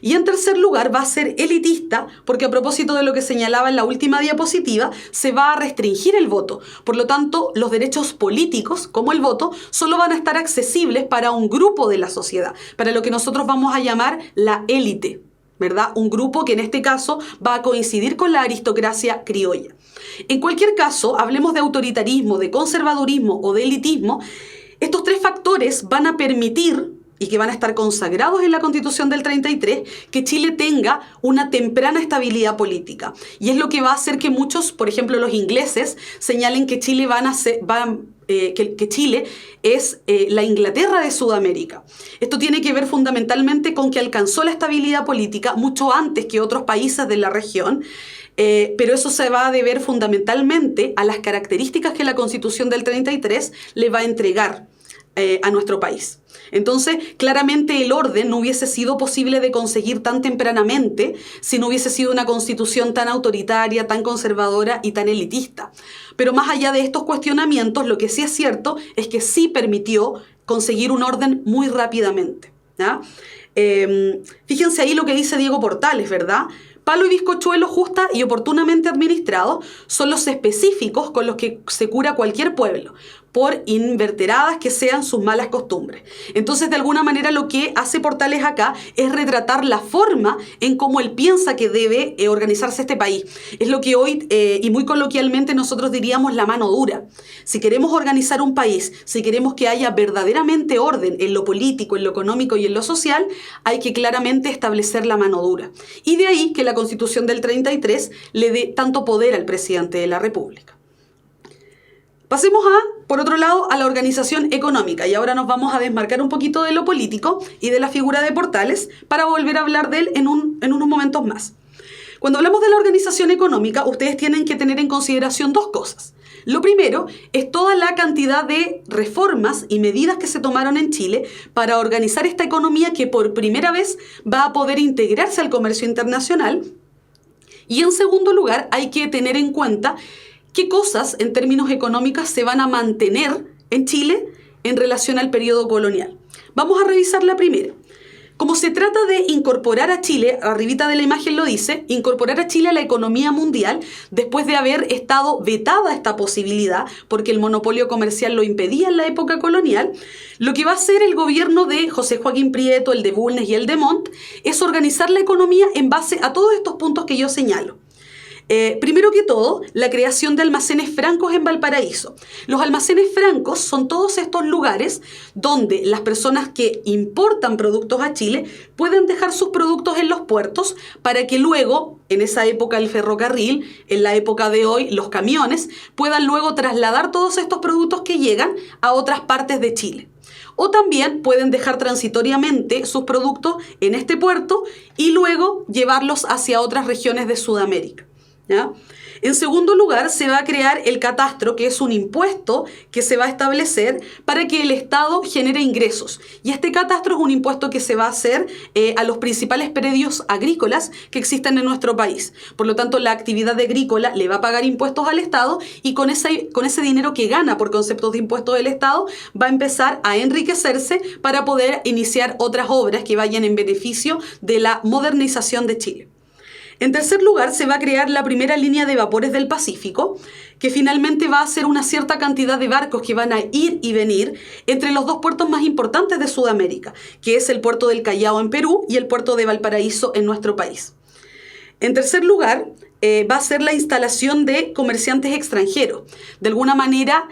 [SPEAKER 1] Y en tercer lugar, va a ser elitista, porque a propósito de lo que señalaba en la última diapositiva, se va a restringir el voto. Por lo tanto, los derechos políticos, como el voto, solo van a estar accesibles para un grupo de la sociedad, para lo que nosotros vamos a llamar la élite, ¿verdad? Un grupo que en este caso va a coincidir con la aristocracia criolla. En cualquier caso, hablemos de autoritarismo, de conservadurismo o de elitismo, estos tres factores van a permitir, y que van a estar consagrados en la Constitución del 33, que Chile tenga una temprana estabilidad política. Y es lo que va a hacer que muchos, por ejemplo los ingleses, señalen que Chile va que Chile es la Inglaterra de Sudamérica. Esto tiene que ver fundamentalmente con que alcanzó la estabilidad política mucho antes que otros países de la región, pero eso se va a deber fundamentalmente a las características que la Constitución del 33 le va a entregar a nuestro país. Entonces, claramente el orden no hubiese sido posible de conseguir tan tempranamente si no hubiese sido una constitución tan autoritaria, tan conservadora y tan elitista. Pero más allá de estos cuestionamientos, lo que sí es cierto es que sí permitió conseguir un orden muy rápidamente, ¿ya? Fíjense ahí lo que dice Diego Portales, ¿verdad? Palo y bizcochuelo justa y oportunamente administrados son los específicos con los que se cura cualquier pueblo, por inverteradas que sean sus malas costumbres. Entonces, de alguna manera, lo que hace Portales acá es retratar la forma en cómo él piensa que debe organizarse este país. Es lo que hoy, y muy coloquialmente, nosotros diríamos la mano dura. Si queremos organizar un país, si queremos que haya verdaderamente orden en lo político, en lo económico y en lo social, hay que claramente establecer la mano dura. Y de ahí que la Constitución del 33 le dé tanto poder al presidente de la República. Pasemos por otro lado, a la organización económica, y ahora nos vamos a desmarcar un poquito de lo político y de la figura de Portales para volver a hablar de él en unos momentos más. Cuando hablamos de la organización económica, ustedes tienen que tener en consideración dos cosas. Lo primero es toda la cantidad de reformas y medidas que se tomaron en Chile para organizar esta economía que por primera vez va a poder integrarse al comercio internacional. Y en segundo lugar, hay que tener en cuenta qué cosas en términos económicos se van a mantener en Chile en relación al periodo colonial. Vamos a revisar la primera. Como se trata de incorporar a Chile, arribita de la imagen lo dice, incorporar a Chile a la economía mundial después de haber estado vetada esta posibilidad porque el monopolio comercial lo impedía en la época colonial, lo que va a hacer el gobierno de José Joaquín Prieto, el de Bulnes y el de Montt, es organizar la economía en base a todos estos puntos que yo señalo. Primero que todo, la creación de almacenes francos en Valparaíso. Los almacenes francos son todos estos lugares donde las personas que importan productos a Chile pueden dejar sus productos en los puertos para que luego, en esa época el ferrocarril, en la época de hoy los camiones, puedan luego trasladar todos estos productos que llegan a otras partes de Chile. O también pueden dejar transitoriamente sus productos en este puerto y luego llevarlos hacia otras regiones de Sudamérica, ¿ya? En segundo lugar, se va a crear el catastro, que es un impuesto que se va a establecer para que el Estado genere ingresos. Y este catastro es un impuesto que se va a hacer a los principales predios agrícolas que existen en nuestro país. Por lo tanto, la actividad agrícola le va a pagar impuestos al Estado y con ese dinero que gana por conceptos de impuestos del Estado va a empezar a enriquecerse para poder iniciar otras obras que vayan en beneficio de la modernización de Chile. En tercer lugar, se va a crear la primera línea de vapores del Pacífico, que finalmente va a ser una cierta cantidad de barcos que van a ir y venir entre los dos puertos más importantes de Sudamérica, que es el puerto del Callao en Perú y el puerto de Valparaíso en nuestro país. En tercer lugar, va a ser la instalación de comerciantes extranjeros. De alguna manera,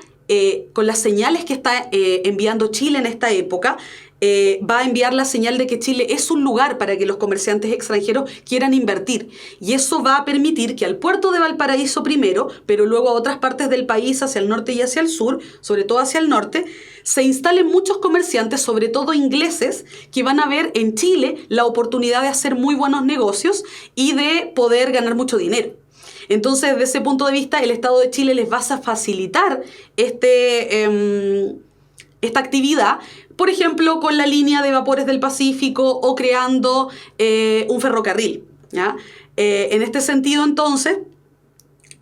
[SPEAKER 1] con las señales que está enviando Chile en esta época, va a enviar la señal de que Chile es un lugar para que los comerciantes extranjeros quieran invertir. Y eso va a permitir que al puerto de Valparaíso primero, pero luego a otras partes del país, hacia el norte y hacia el sur, sobre todo hacia el norte, se instalen muchos comerciantes, sobre todo ingleses, que van a ver en Chile la oportunidad de hacer muy buenos negocios y de poder ganar mucho dinero. Entonces, desde ese punto de vista, el Estado de Chile les va a facilitar esta actividad, por ejemplo, con la línea de vapores del Pacífico o creando un ferrocarril, ¿ya? En este sentido, entonces,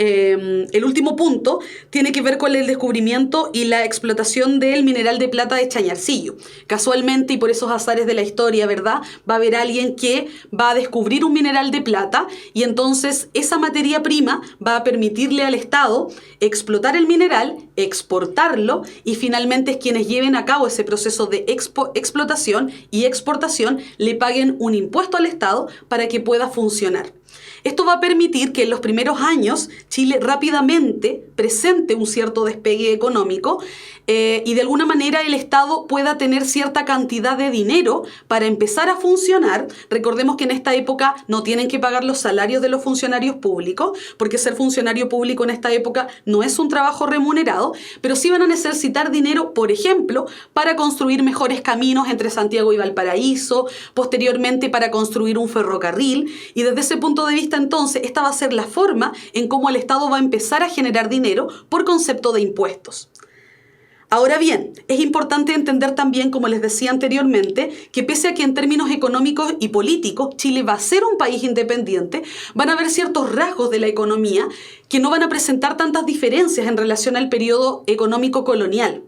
[SPEAKER 1] el último punto tiene que ver con el descubrimiento y la explotación del mineral de plata de Chañarcillo. Casualmente, y por esos azares de la historia, ¿verdad?, va a haber alguien que va a descubrir un mineral de plata y entonces esa materia prima va a permitirle al Estado explotar el mineral, exportarlo y finalmente quienes lleven a cabo ese proceso de explotación y exportación le paguen un impuesto al Estado para que pueda funcionar. Esto va a permitir que en los primeros años Chile rápidamente presente un cierto despegue económico y de alguna manera el Estado pueda tener cierta cantidad de dinero para empezar a funcionar. Recordemos que en esta época no tienen que pagar los salarios de los funcionarios públicos, porque ser funcionario público en esta época no es un trabajo remunerado, pero sí van a necesitar dinero, por ejemplo, para construir mejores caminos entre Santiago y Valparaíso, posteriormente para construir un ferrocarril, y desde ese punto de vista entonces esta va a ser la forma en cómo el Estado va a empezar a generar dinero por concepto de impuestos. Ahora bien, es importante entender también, como les decía anteriormente, que pese a que en términos económicos y políticos Chile va a ser un país independiente, van a haber ciertos rasgos de la economía que no van a presentar tantas diferencias en relación al periodo económico colonial.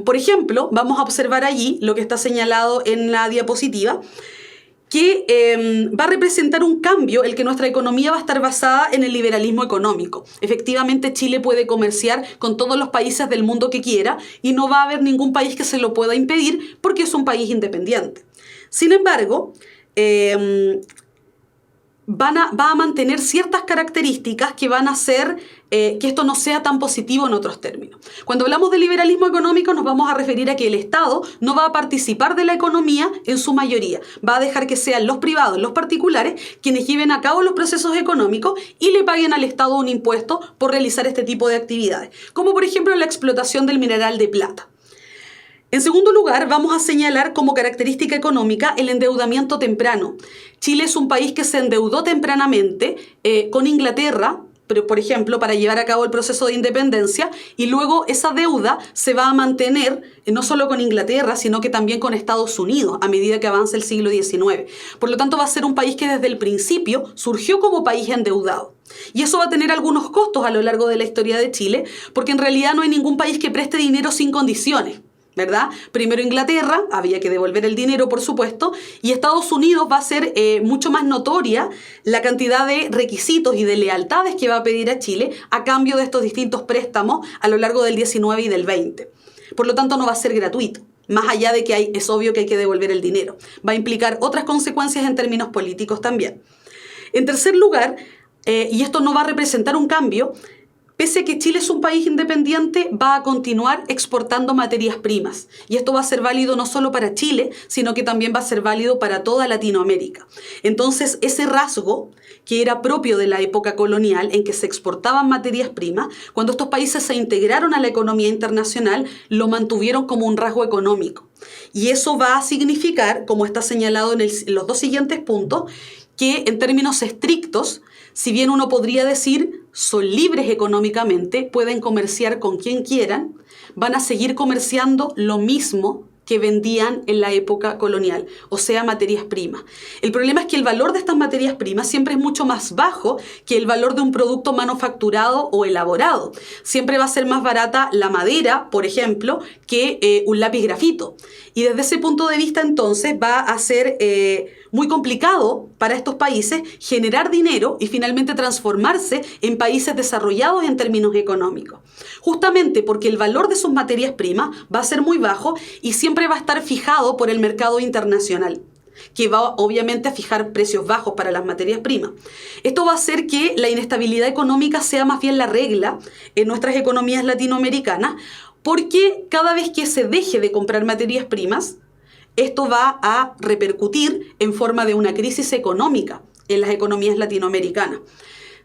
[SPEAKER 1] Por ejemplo, vamos a observar allí lo que está señalado en la diapositiva, que va a representar un cambio, el que nuestra economía va a estar basada en el liberalismo económico. Efectivamente, Chile puede comerciar con todos los países del mundo que quiera y no va a haber ningún país que se lo pueda impedir porque es un país independiente. Sin embargo, va a mantener ciertas características que van a hacer que esto no sea tan positivo en otros términos. Cuando hablamos de liberalismo económico nos vamos a referir a que el Estado no va a participar de la economía en su mayoría. Va a dejar que sean los privados, los particulares, quienes lleven a cabo los procesos económicos y le paguen al Estado un impuesto por realizar este tipo de actividades, como por ejemplo la explotación del mineral de plata. En segundo lugar, vamos a señalar como característica económica el endeudamiento temprano. Chile es un país que se endeudó tempranamente con Inglaterra, pero por ejemplo, para llevar a cabo el proceso de independencia, y luego esa deuda se va a mantener no solo con Inglaterra, sino que también con Estados Unidos a medida que avance el siglo XIX. Por lo tanto, va a ser un país que desde el principio surgió como país endeudado. Y eso va a tener algunos costos a lo largo de la historia de Chile, porque en realidad no hay ningún país que preste dinero sin condiciones, ¿verdad? Primero Inglaterra, había que devolver el dinero, por supuesto, y Estados Unidos va a ser mucho más notoria la cantidad de requisitos y de lealtades que va a pedir a Chile a cambio de estos distintos préstamos a lo largo del 19 y del 20. Por lo tanto, no va a ser gratuito. Más allá de que es obvio que hay que devolver el dinero. Va a implicar otras consecuencias en términos políticos también. En tercer lugar, y esto no va a representar un cambio, pese a que Chile es un país independiente, va a continuar exportando materias primas. Y esto va a ser válido no solo para Chile, sino que también va a ser válido para toda Latinoamérica. Entonces, ese rasgo que era propio de la época colonial, en que se exportaban materias primas, cuando estos países se integraron a la economía internacional, lo mantuvieron como un rasgo económico. Y eso va a significar, como está señalado en los dos siguientes puntos, que en términos estrictos, si bien uno podría decir son libres económicamente, pueden comerciar con quien quieran, van a seguir comerciando lo mismo que vendían en la época colonial, o sea, materias primas. El problema es que el valor de estas materias primas siempre es mucho más bajo que el valor de un producto manufacturado o elaborado. Siempre va a ser más barata la madera, por ejemplo, que un lápiz grafito. Y desde ese punto de vista, entonces, va a ser muy complicado para estos países generar dinero y finalmente transformarse en países desarrollados en términos económicos. Justamente porque el valor de sus materias primas va a ser muy bajo y siempre va a estar fijado por el mercado internacional, que va obviamente a fijar precios bajos para las materias primas. Esto va a hacer que la inestabilidad económica sea más bien la regla en nuestras economías latinoamericanas, porque cada vez que se deje de comprar materias primas, esto va a repercutir en forma de una crisis económica en las economías latinoamericanas.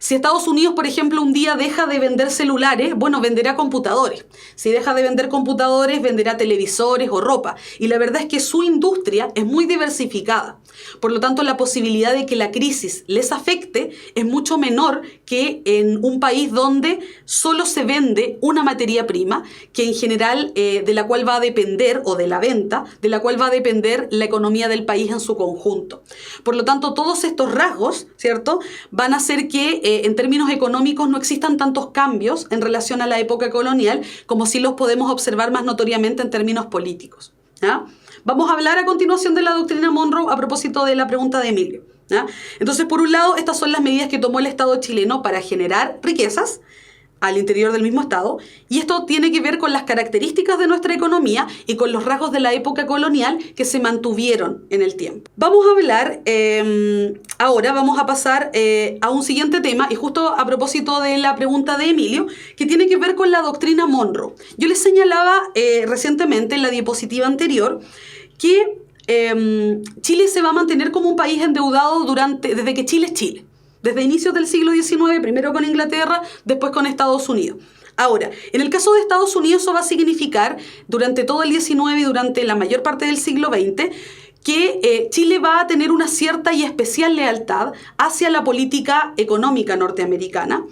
[SPEAKER 1] Si Estados Unidos, por ejemplo, un día deja de vender celulares, bueno, venderá computadores. Si deja de vender computadores, venderá televisores o ropa. Y la verdad es que su industria es muy diversificada. Por lo tanto, la posibilidad de que la crisis les afecte es mucho menor que en un país donde solo se vende una materia prima, que en general de la cual va a depender, o de la venta, de la cual va a depender la economía del país en su conjunto. Por lo tanto, todos estos rasgos, ¿cierto?, van a hacer que en términos económicos no existan tantos cambios en relación a la época colonial como si los podemos observar más notoriamente en términos políticos. ¿Ya? Vamos a hablar a continuación de la doctrina Monroe a propósito de la pregunta de Emilio. ¿Ya? Entonces, por un lado, estas son las medidas que tomó el Estado chileno para generar riquezas, al interior del mismo Estado, y esto tiene que ver con las características de nuestra economía y con los rasgos de la época colonial que se mantuvieron en el tiempo. Vamos a hablar, ahora vamos a pasar a un siguiente tema, y justo a propósito de la pregunta de Emilio, que tiene que ver con la doctrina Monroe. Yo les señalaba recientemente en la diapositiva anterior que Chile se va a mantener como un país endeudado desde que Chile es Chile. Desde inicios del siglo XIX, primero con Inglaterra, después con Estados Unidos. Ahora, en el caso de Estados Unidos, eso va a significar, durante todo el XIX y durante la mayor parte del siglo XX, que Chile va a tener una cierta y especial lealtad hacia la política económica norteamericana.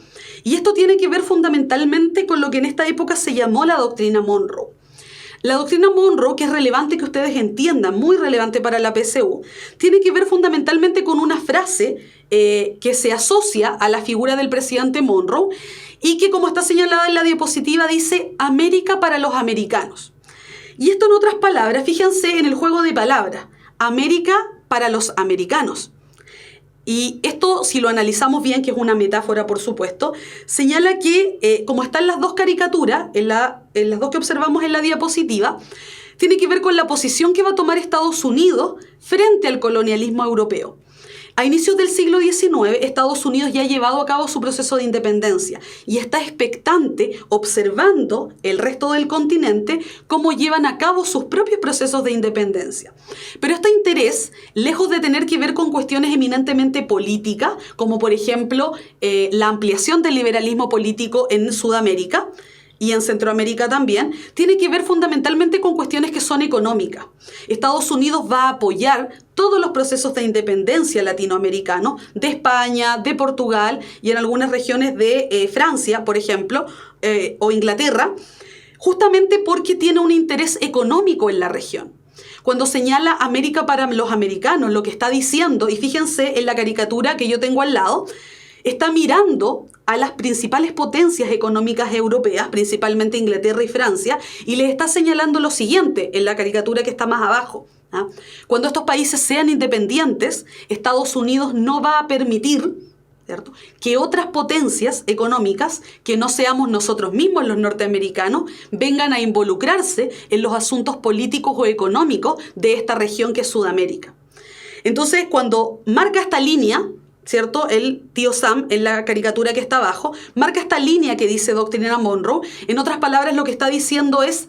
[SPEAKER 1] Y esto tiene que ver fundamentalmente con lo que en esta época se llamó la doctrina Monroe. La doctrina Monroe, que es relevante que ustedes entiendan, muy relevante para la PSU, tiene que ver fundamentalmente con una frase que se asocia a la figura del presidente Monroe y que, como está señalada en la diapositiva, dice América para los americanos. Y esto, en otras palabras, fíjense en el juego de palabras, América para los americanos. Y esto, si lo analizamos bien, que es una metáfora, por supuesto, señala que, como están las dos caricaturas, en las dos que observamos en la diapositiva, tiene que ver con la posición que va a tomar Estados Unidos frente al colonialismo europeo. A inicios del siglo XIX, Estados Unidos ya ha llevado a cabo su proceso de independencia y está expectante, observando el resto del continente, cómo llevan a cabo sus propios procesos de independencia. Pero este interés, lejos de tener que ver con cuestiones eminentemente políticas, como por ejemplo la ampliación del liberalismo político en Sudamérica, y en Centroamérica también, tiene que ver fundamentalmente con cuestiones que son económicas. Estados Unidos va a apoyar todos los procesos de independencia latinoamericanos, de España, de Portugal y en algunas regiones de Francia, por ejemplo, o Inglaterra, justamente porque tiene un interés económico en la región. Cuando señala América para los americanos, lo que está diciendo, y fíjense en la caricatura que yo tengo al lado, está mirando a las principales potencias económicas europeas, principalmente Inglaterra y Francia, y les está señalando lo siguiente en la caricatura que está más abajo. Cuando estos países sean independientes, Estados Unidos no va a permitir, ¿cierto?, que otras potencias económicas, que no seamos nosotros mismos los norteamericanos, vengan a involucrarse en los asuntos políticos o económicos de esta región que es Sudamérica. Entonces, cuando marca esta línea, ¿cierto?, el tío Sam, en la caricatura que está abajo, marca esta línea que dice doctrina Monroe. En otras palabras, lo que está diciendo es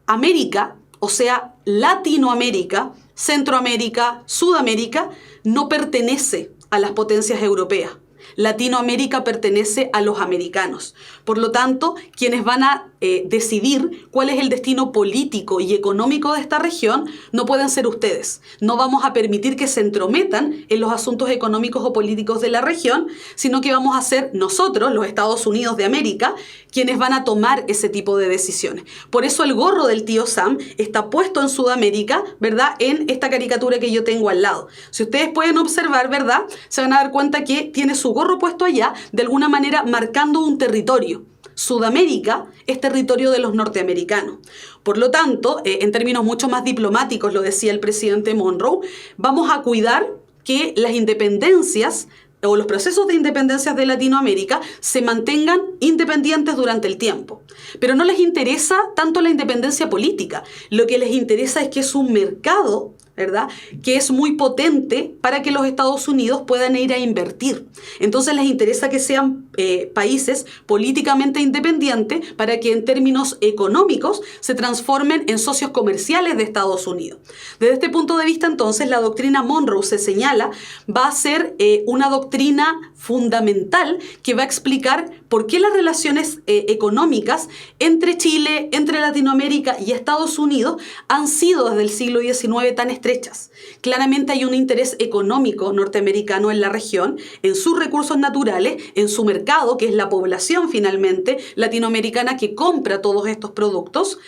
[SPEAKER 1] América, o sea, Latinoamérica, Centroamérica, Sudamérica, no pertenece a las potencias europeas. Latinoamérica pertenece a los americanos. Por lo tanto, quienes van a decidir cuál es el destino político y económico de esta región no pueden ser ustedes. No vamos a permitir que se entrometan en los asuntos económicos o políticos de la región, sino que vamos a ser nosotros, los Estados Unidos de América, quienes van a tomar ese tipo de decisiones. Por eso el gorro del tío Sam está puesto en Sudamérica, ¿verdad?, en esta caricatura que yo tengo al lado. Si ustedes pueden observar, ¿verdad?, se van a dar cuenta que tiene su gorro puesto allá, de alguna manera marcando un territorio. Sudamérica es territorio de los norteamericanos. Por lo tanto, en términos mucho más diplomáticos, lo decía el presidente Monroe, vamos a cuidar que las independencias o los procesos de independencia de Latinoamérica se mantengan independientes durante el tiempo. Pero no les interesa tanto la independencia política. Lo que les interesa es que es un mercado, ¿verdad?, que es muy potente para que los Estados Unidos puedan ir a invertir. Entonces les interesa que sean países políticamente independientes para que en términos económicos se transformen en socios comerciales de Estados Unidos. Desde este punto de vista, entonces, la doctrina Monroe, se señala, va a ser una doctrina fundamental que va a explicar por qué las relaciones económicas entre Chile, entre Latinoamérica y Estados Unidos han sido desde el siglo XIX tan estrechas. Claramente hay un interés económico norteamericano en la región, en sus recursos naturales, en su mercado, que es la población finalmente latinoamericana que compra todos estos productos,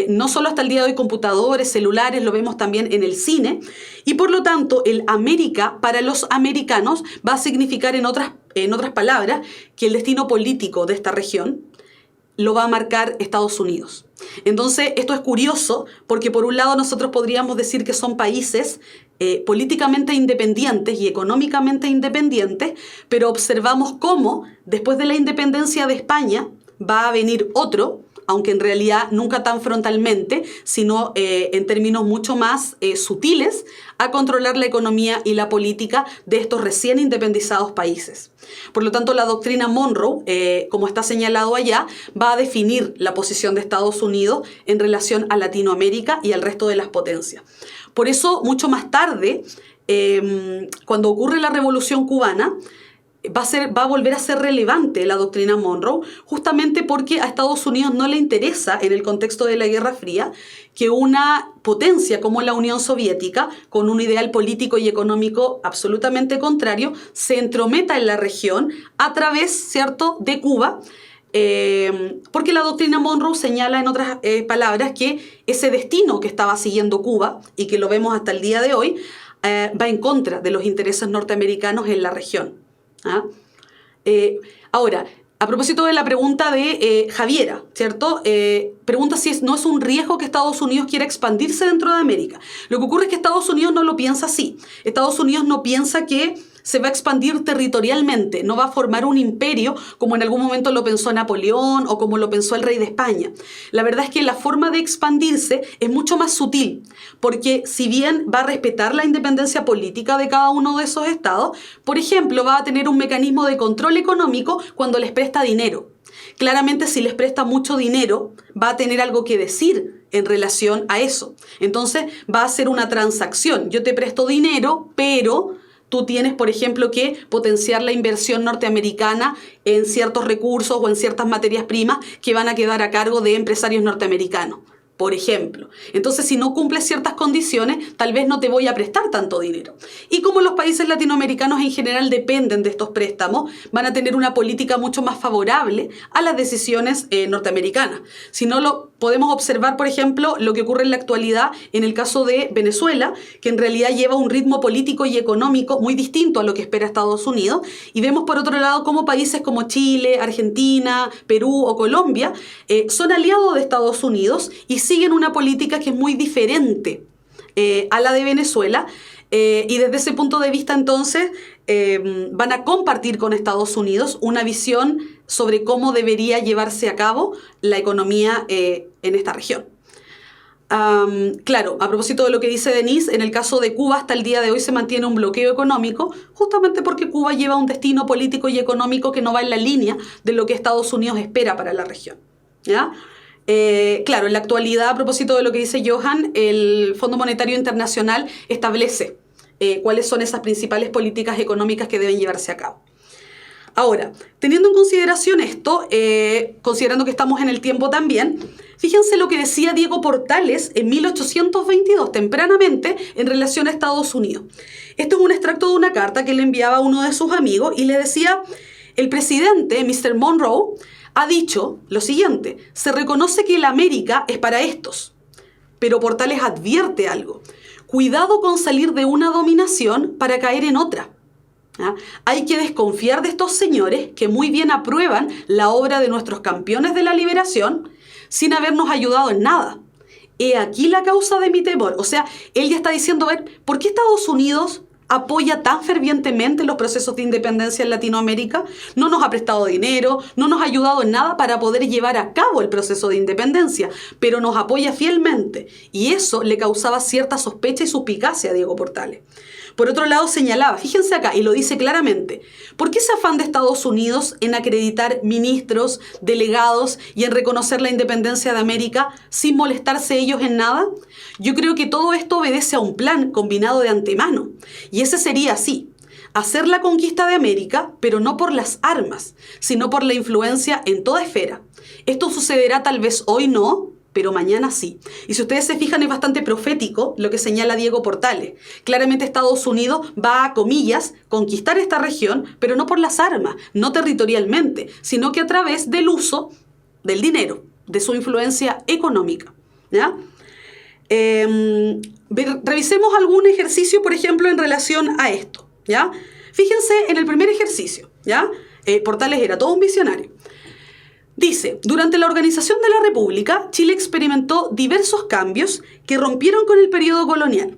[SPEAKER 1] no solo hasta el día de hoy computadores, celulares, lo vemos también en el cine, y por lo tanto el América para los americanos va a significar, en otras palabras, que el destino político de esta región lo va a marcar Estados Unidos. Entonces, esto es curioso porque por un lado nosotros podríamos decir que son países políticamente independientes y económicamente independientes, pero observamos cómo después de la independencia de España va a venir otro, aunque en realidad nunca tan frontalmente, sino en términos mucho más sutiles, a controlar la economía y la política de estos recién independizados países. Por lo tanto, la doctrina Monroe, como está señalado allá, va a definir la posición de Estados Unidos en relación a Latinoamérica y al resto de las potencias. Por eso, mucho más tarde, cuando ocurre la Revolución Cubana, va a volver a ser relevante la doctrina Monroe, justamente porque a Estados Unidos no le interesa, en el contexto de la Guerra Fría, que una potencia como la Unión Soviética, con un ideal político y económico absolutamente contrario, se entrometa en la región a través, ¿cierto?, de Cuba, porque la doctrina Monroe señala, en otras palabras, que ese destino que estaba siguiendo Cuba, y que lo vemos hasta el día de hoy, va en contra de los intereses norteamericanos en la región. ¿Ah? Ahora, a propósito de la pregunta de Javiera, ¿cierto? Pregunta si no es un riesgo que Estados Unidos quiera expandirse dentro de América. Lo que ocurre es que Estados Unidos no lo piensa así. Estados Unidos no piensa que se va a expandir territorialmente, no va a formar un imperio como en algún momento lo pensó Napoleón o como lo pensó el rey de España. La verdad es que la forma de expandirse es mucho más sutil, porque si bien va a respetar la independencia política de cada uno de esos estados, por ejemplo, va a tener un mecanismo de control económico cuando les presta dinero. Claramente, si les presta mucho dinero, va a tener algo que decir en relación a eso. Entonces, va a ser una transacción. Yo te presto dinero, pero tú tienes, por ejemplo, que potenciar la inversión norteamericana en ciertos recursos o en ciertas materias primas que van a quedar a cargo de empresarios norteamericanos, por ejemplo. Entonces, si no cumples ciertas condiciones, tal vez no te voy a prestar tanto dinero. Y como los países latinoamericanos en general dependen de estos préstamos, van a tener una política mucho más favorable a las decisiones norteamericanas. Si no, lo podemos observar, por ejemplo, lo que ocurre en la actualidad en el caso de Venezuela, que en realidad lleva un ritmo político y económico muy distinto a lo que espera Estados Unidos. Y vemos, por otro lado, cómo países como Chile, Argentina, Perú o Colombia son aliados de Estados Unidos y siguen una política que es muy diferente a la de Venezuela, y desde ese punto de vista entonces van a compartir con Estados Unidos una visión sobre cómo debería llevarse a cabo la economía en esta región. Claro, a propósito de lo que dice Denise, en el caso de Cuba hasta el día de hoy se mantiene un bloqueo económico, justamente porque Cuba lleva un destino político y económico que no va en la línea de lo que Estados Unidos espera para la región, ¿ya? Claro, en la actualidad, a propósito de lo que dice Johan, el Fondo Monetario Internacional establece cuáles son esas principales políticas económicas que deben llevarse a cabo. Ahora, teniendo en consideración esto, considerando que estamos en el tiempo también, fíjense lo que decía Diego Portales en 1822, tempranamente, en relación a Estados Unidos. Esto es un extracto de una carta que le enviaba a uno de sus amigos y le decía: el presidente, Mr. Monroe, ha dicho lo siguiente: se reconoce que la América es para estos, pero Portales advierte algo: cuidado con salir de una dominación para caer en otra. ¿Ah? Hay que desconfiar de estos señores que muy bien aprueban la obra de nuestros campeones de la liberación sin habernos ayudado en nada. He aquí la causa de mi temor. O sea, él ya está diciendo, a ver, ¿por qué Estados Unidos apoya tan fervientemente los procesos de independencia en Latinoamérica? No nos ha prestado dinero, no nos ha ayudado en nada para poder llevar a cabo el proceso de independencia, pero nos apoya fielmente. Y eso le causaba cierta sospecha y suspicacia a Diego Portales. Por otro lado, señalaba, fíjense acá, y lo dice claramente, ¿por qué ese afán de Estados Unidos en acreditar ministros, delegados y en reconocer la independencia de América sin molestarse ellos en nada? Yo creo que todo esto obedece a un plan combinado de antemano, y ese sería así: hacer la conquista de América, pero no por las armas, sino por la influencia en toda esfera. Esto sucederá tal vez hoy no, pero mañana sí. Y si ustedes se fijan, es bastante profético lo que señala Diego Portales. Claramente Estados Unidos va a, comillas, conquistar esta región, pero no por las armas, no territorialmente, sino que a través del uso del dinero, de su influencia económica, ¿ya? Revisemos algún ejercicio, por ejemplo, en relación a esto, ¿ya? Fíjense en el primer ejercicio, ¿ya? Portales era todo un visionario. Dice, durante la organización de la República, Chile experimentó diversos cambios que rompieron con el periodo colonial.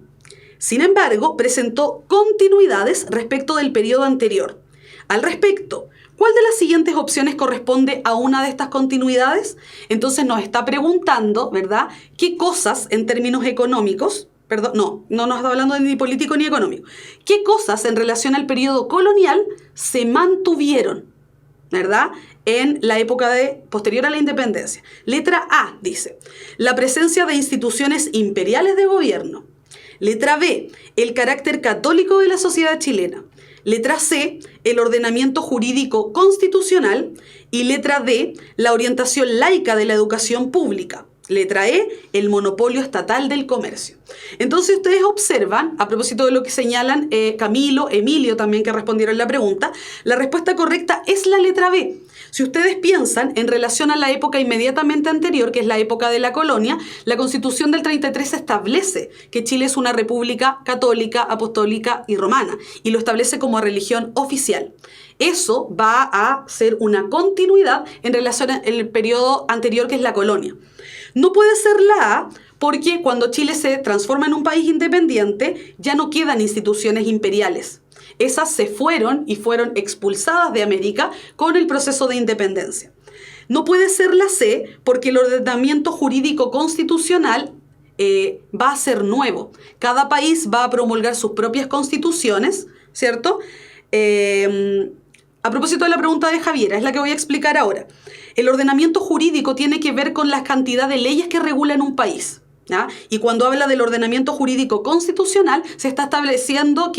[SPEAKER 1] Sin embargo, presentó continuidades respecto del periodo anterior. Al respecto, ¿cuál de las siguientes opciones corresponde a una de estas continuidades? Entonces nos está preguntando, ¿verdad?, qué cosas en términos económicos, perdón, no nos está hablando ni político ni económico, qué cosas en relación al periodo colonial se mantuvieron, ¿verdad?, en la época posterior a la independencia. Letra A dice, la presencia de instituciones imperiales de gobierno. Letra B, el carácter católico de la sociedad chilena. Letra C, el ordenamiento jurídico constitucional. Y letra D, la orientación laica de la educación pública. Letra E, el monopolio estatal del comercio. Entonces ustedes observan, a propósito de lo que señalan Camilo, Emilio también, que respondieron la pregunta, la respuesta correcta es la letra B. Si ustedes piensan en relación a la época inmediatamente anterior, que es la época de la colonia, la Constitución del 33 establece que Chile es una república católica, apostólica y romana, y lo establece como religión oficial. Eso va a ser una continuidad en relación al periodo anterior, que es la colonia. No puede ser la A, porque cuando Chile se transforma en un país independiente, ya no quedan instituciones imperiales. Esas se fueron y fueron expulsadas de América con el proceso de independencia. No puede ser la C, porque el ordenamiento jurídico constitucional va a ser nuevo. Cada país va a promulgar sus propias constituciones, ¿cierto? A propósito de la pregunta de Javiera, es la que voy a explicar ahora. El ordenamiento jurídico tiene que ver con la cantidad de leyes que regulan un país, ¿ya? Y cuando habla del ordenamiento jurídico constitucional, se está estableciendo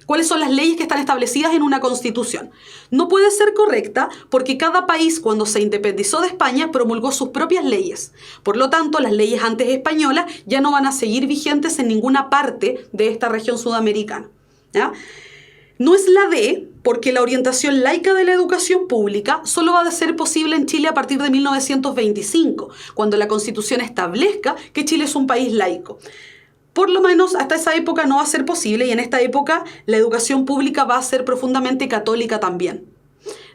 [SPEAKER 1] cuáles son las leyes que están establecidas en una constitución. No puede ser correcta porque cada país, cuando se independizó de España, promulgó sus propias leyes. Por lo tanto, las leyes antes españolas ya no van a seguir vigentes en ninguna parte de esta región sudamericana, ¿ya? No es la D, porque la orientación laica de la educación pública solo va a ser posible en Chile a partir de 1925, cuando la Constitución establezca que Chile es un país laico. Por lo menos hasta esa época no va a ser posible, y en esta época la educación pública va a ser profundamente católica también.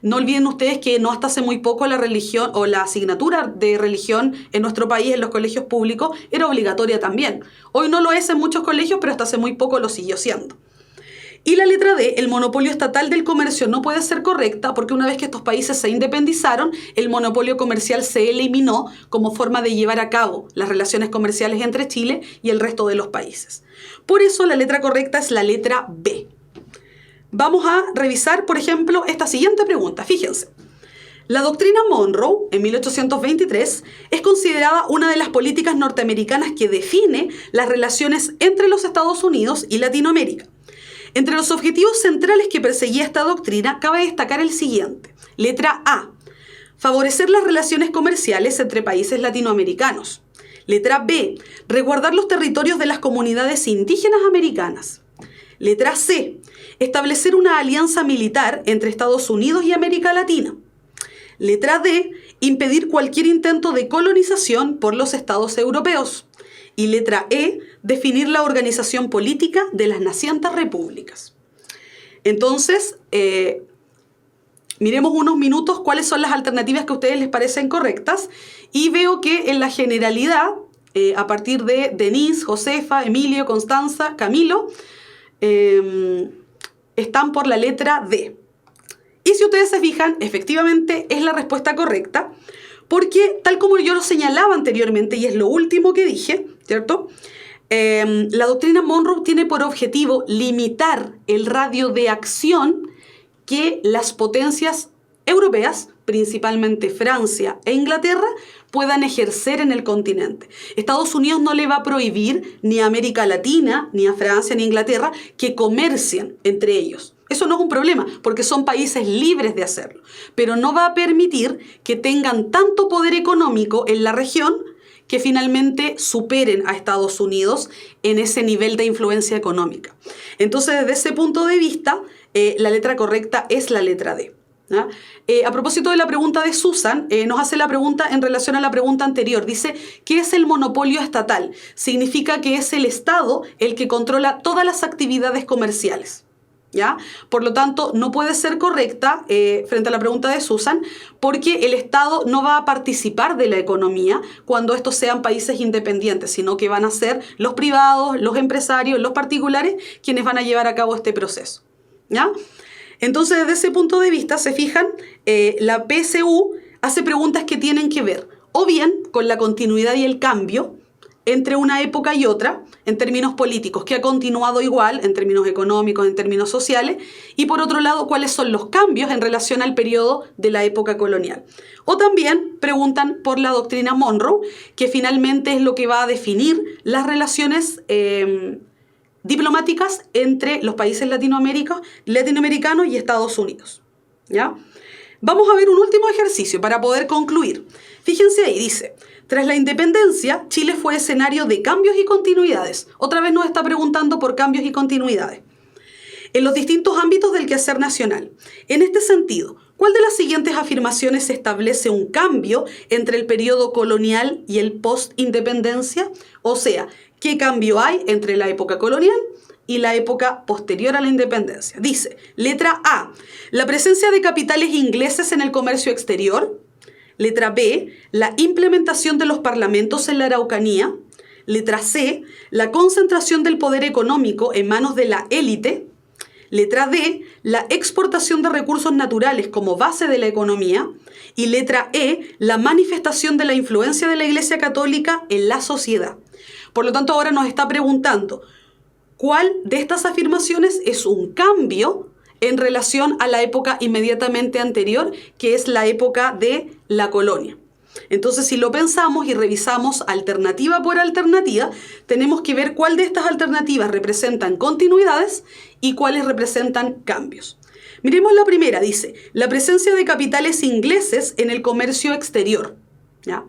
[SPEAKER 1] No olviden ustedes que no hasta hace muy poco la religión o la asignatura de religión en nuestro país, en los colegios públicos, era obligatoria también. Hoy no lo es en muchos colegios, pero hasta hace muy poco lo siguió siendo. Y la letra D, el monopolio estatal del comercio, no puede ser correcta porque una vez que estos países se independizaron, el monopolio comercial se eliminó como forma de llevar a cabo las relaciones comerciales entre Chile y el resto de los países. Por eso la letra correcta es la letra B. Vamos a revisar, por ejemplo, esta siguiente pregunta. Fíjense. La doctrina Monroe, en 1823, es considerada una de las políticas norteamericanas que define las relaciones entre los Estados Unidos y Latinoamérica. Entre los objetivos centrales que perseguía esta doctrina, cabe destacar el siguiente. Letra A. Favorecer las relaciones comerciales entre países latinoamericanos. Letra B. Resguardar los territorios de las comunidades indígenas americanas. Letra C. Establecer una alianza militar entre Estados Unidos y América Latina. Letra D. Impedir cualquier intento de colonización por los estados europeos. Y letra E, definir la organización política de las nacientes repúblicas. Entonces, miremos unos minutos cuáles son las alternativas que a ustedes les parecen correctas. Y veo que en la generalidad, a partir de Denise, Josefa, Emilio, Constanza, Camilo, están por la letra D. Y si ustedes se fijan, efectivamente es la respuesta correcta. Porque, tal como yo lo señalaba anteriormente, y es lo último que dije, ¿cierto? La doctrina Monroe tiene por objetivo limitar el radio de acción que las potencias europeas, principalmente Francia e Inglaterra, puedan ejercer en el continente. Estados Unidos no le va a prohibir ni a América Latina, ni a Francia, ni a Inglaterra que comercien entre ellos. Eso no es un problema, porque son países libres de hacerlo. Pero no va a permitir que tengan tanto poder económico en la región que finalmente superen a Estados Unidos en ese nivel de influencia económica. Entonces, desde ese punto de vista, la letra correcta es la letra D. A propósito de la pregunta de Susan, nos hace la pregunta en relación a la pregunta anterior. Dice, ¿qué es el monopolio estatal? Significa que es el Estado el que controla todas las actividades comerciales. ¿ya? Por lo tanto, no puede ser correcta frente a la pregunta de Susan, porque el Estado no va a participar de la economía cuando estos sean países independientes, sino que van a ser los privados, los empresarios, los particulares quienes van a llevar a cabo este proceso, ¿ya? Entonces, desde ese punto de vista, se fijan, la PSU hace preguntas que tienen que ver o bien con la continuidad y el cambio entre una época y otra, en términos políticos, que ha continuado igual, en términos económicos, en términos sociales, y por otro lado, cuáles son los cambios en relación al periodo de la época colonial. O también preguntan por la doctrina Monroe, que finalmente es lo que va a definir las relaciones diplomáticas entre los países latinoamericanos y Estados Unidos, ¿ya? Vamos a ver un último ejercicio para poder concluir. Fíjense ahí, dice: tras la independencia, Chile fue escenario de cambios y continuidades. Otra vez nos está preguntando por cambios y continuidades en los distintos ámbitos del quehacer nacional. En este sentido, ¿cuál de las siguientes afirmaciones establece un cambio entre el periodo colonial y el post-independencia? O sea, ¿qué cambio hay entre la época colonial y la época posterior a la independencia? Dice, letra A, la presencia de capitales ingleses en el comercio exterior. Letra B, la implementación de los parlamentos en la Araucanía. Letra C, la concentración del poder económico en manos de la élite. Letra D, la exportación de recursos naturales como base de la economía. Y letra E, la manifestación de la influencia de la Iglesia Católica en la sociedad. Por lo tanto, ahora nos está preguntando, ¿cuál de estas afirmaciones es un cambio en relación a la época inmediatamente anterior, que es la época de la colonia? Entonces, si lo pensamos y revisamos alternativa por alternativa, tenemos que ver cuál de estas alternativas representan continuidades y cuáles representan cambios. Miremos la primera, dice, la presencia de capitales ingleses en el comercio exterior, ¿ya?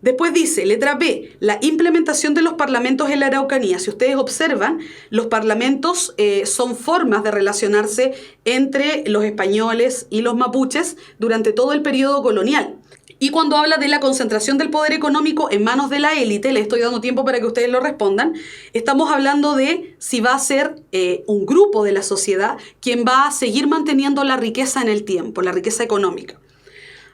[SPEAKER 1] Después dice, letra B, la implementación de los parlamentos en la Araucanía. Si ustedes observan, los parlamentos son formas de relacionarse entre los españoles y los mapuches durante todo el periodo colonial. Y cuando habla de la concentración del poder económico en manos de la élite, le estoy dando tiempo para que ustedes lo respondan, estamos hablando de si va a ser un grupo de la sociedad quien va a seguir manteniendo la riqueza en el tiempo, la riqueza económica.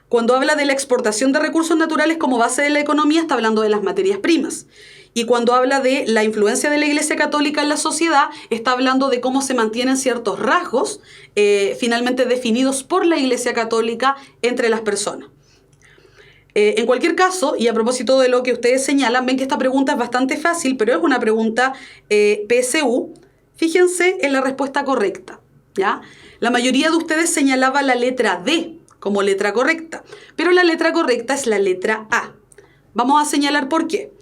[SPEAKER 1] Cuando habla de la exportación de recursos naturales como base de la economía, está hablando de las materias primas. Y cuando habla de la influencia de la Iglesia Católica en la sociedad, está hablando de cómo se mantienen ciertos rasgos finalmente definidos por la Iglesia Católica entre las personas. En cualquier caso, y a propósito de lo que ustedes señalan, ven que esta pregunta es bastante fácil, pero es una pregunta PSU. Fíjense en la respuesta correcta, ¿ya? La mayoría de ustedes señalaba la letra D como letra correcta, pero la letra correcta es la letra A. Vamos a señalar por qué.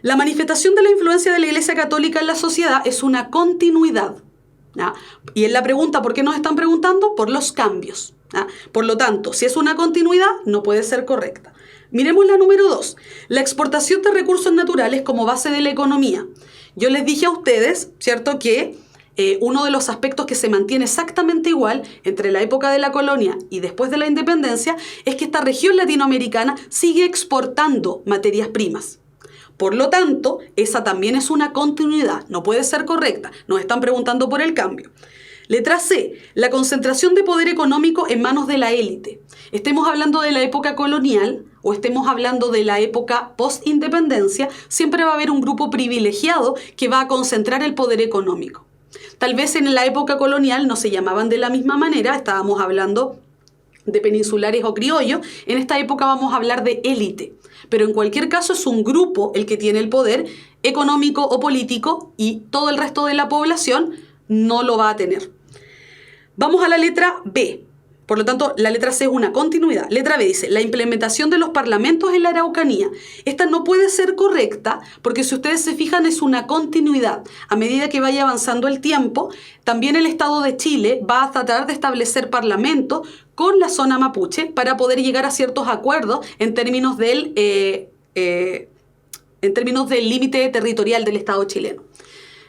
[SPEAKER 1] La manifestación de la influencia de la Iglesia Católica en la sociedad es una continuidad, ¿ya? Y en la pregunta, ¿por qué nos están preguntando? Por los cambios, ¿ya? Por lo tanto, si es una continuidad, no puede ser correcta. Miremos la número 2, la exportación de recursos naturales como base de la economía. Yo les dije a ustedes, ¿cierto?, que uno de los aspectos que se mantiene exactamente igual entre la época de la colonia y después de la independencia es que esta región latinoamericana sigue exportando materias primas. Por lo tanto, esa también es una continuidad, no puede ser correcta. Nos están preguntando por el cambio. Letra C, la concentración de poder económico en manos de la élite. Estemos hablando de la época colonial o estemos hablando de la época post-independencia, siempre va a haber un grupo privilegiado que va a concentrar el poder económico. Tal vez en la época colonial no se llamaban de la misma manera, estábamos hablando de peninsulares o criollos, en esta época vamos a hablar de élite. Pero en cualquier caso es un grupo el que tiene el poder económico o político y todo el resto de la población no lo va a tener. Vamos a la letra B. Por lo tanto, la letra C es una continuidad. Letra B dice, la implementación de los parlamentos en la Araucanía. Esta no puede ser correcta porque si ustedes se fijan es una continuidad. A medida que vaya avanzando el tiempo, también el Estado de Chile va a tratar de establecer parlamentos con la zona mapuche para poder llegar a ciertos acuerdos en términos del límite territorial del Estado chileno.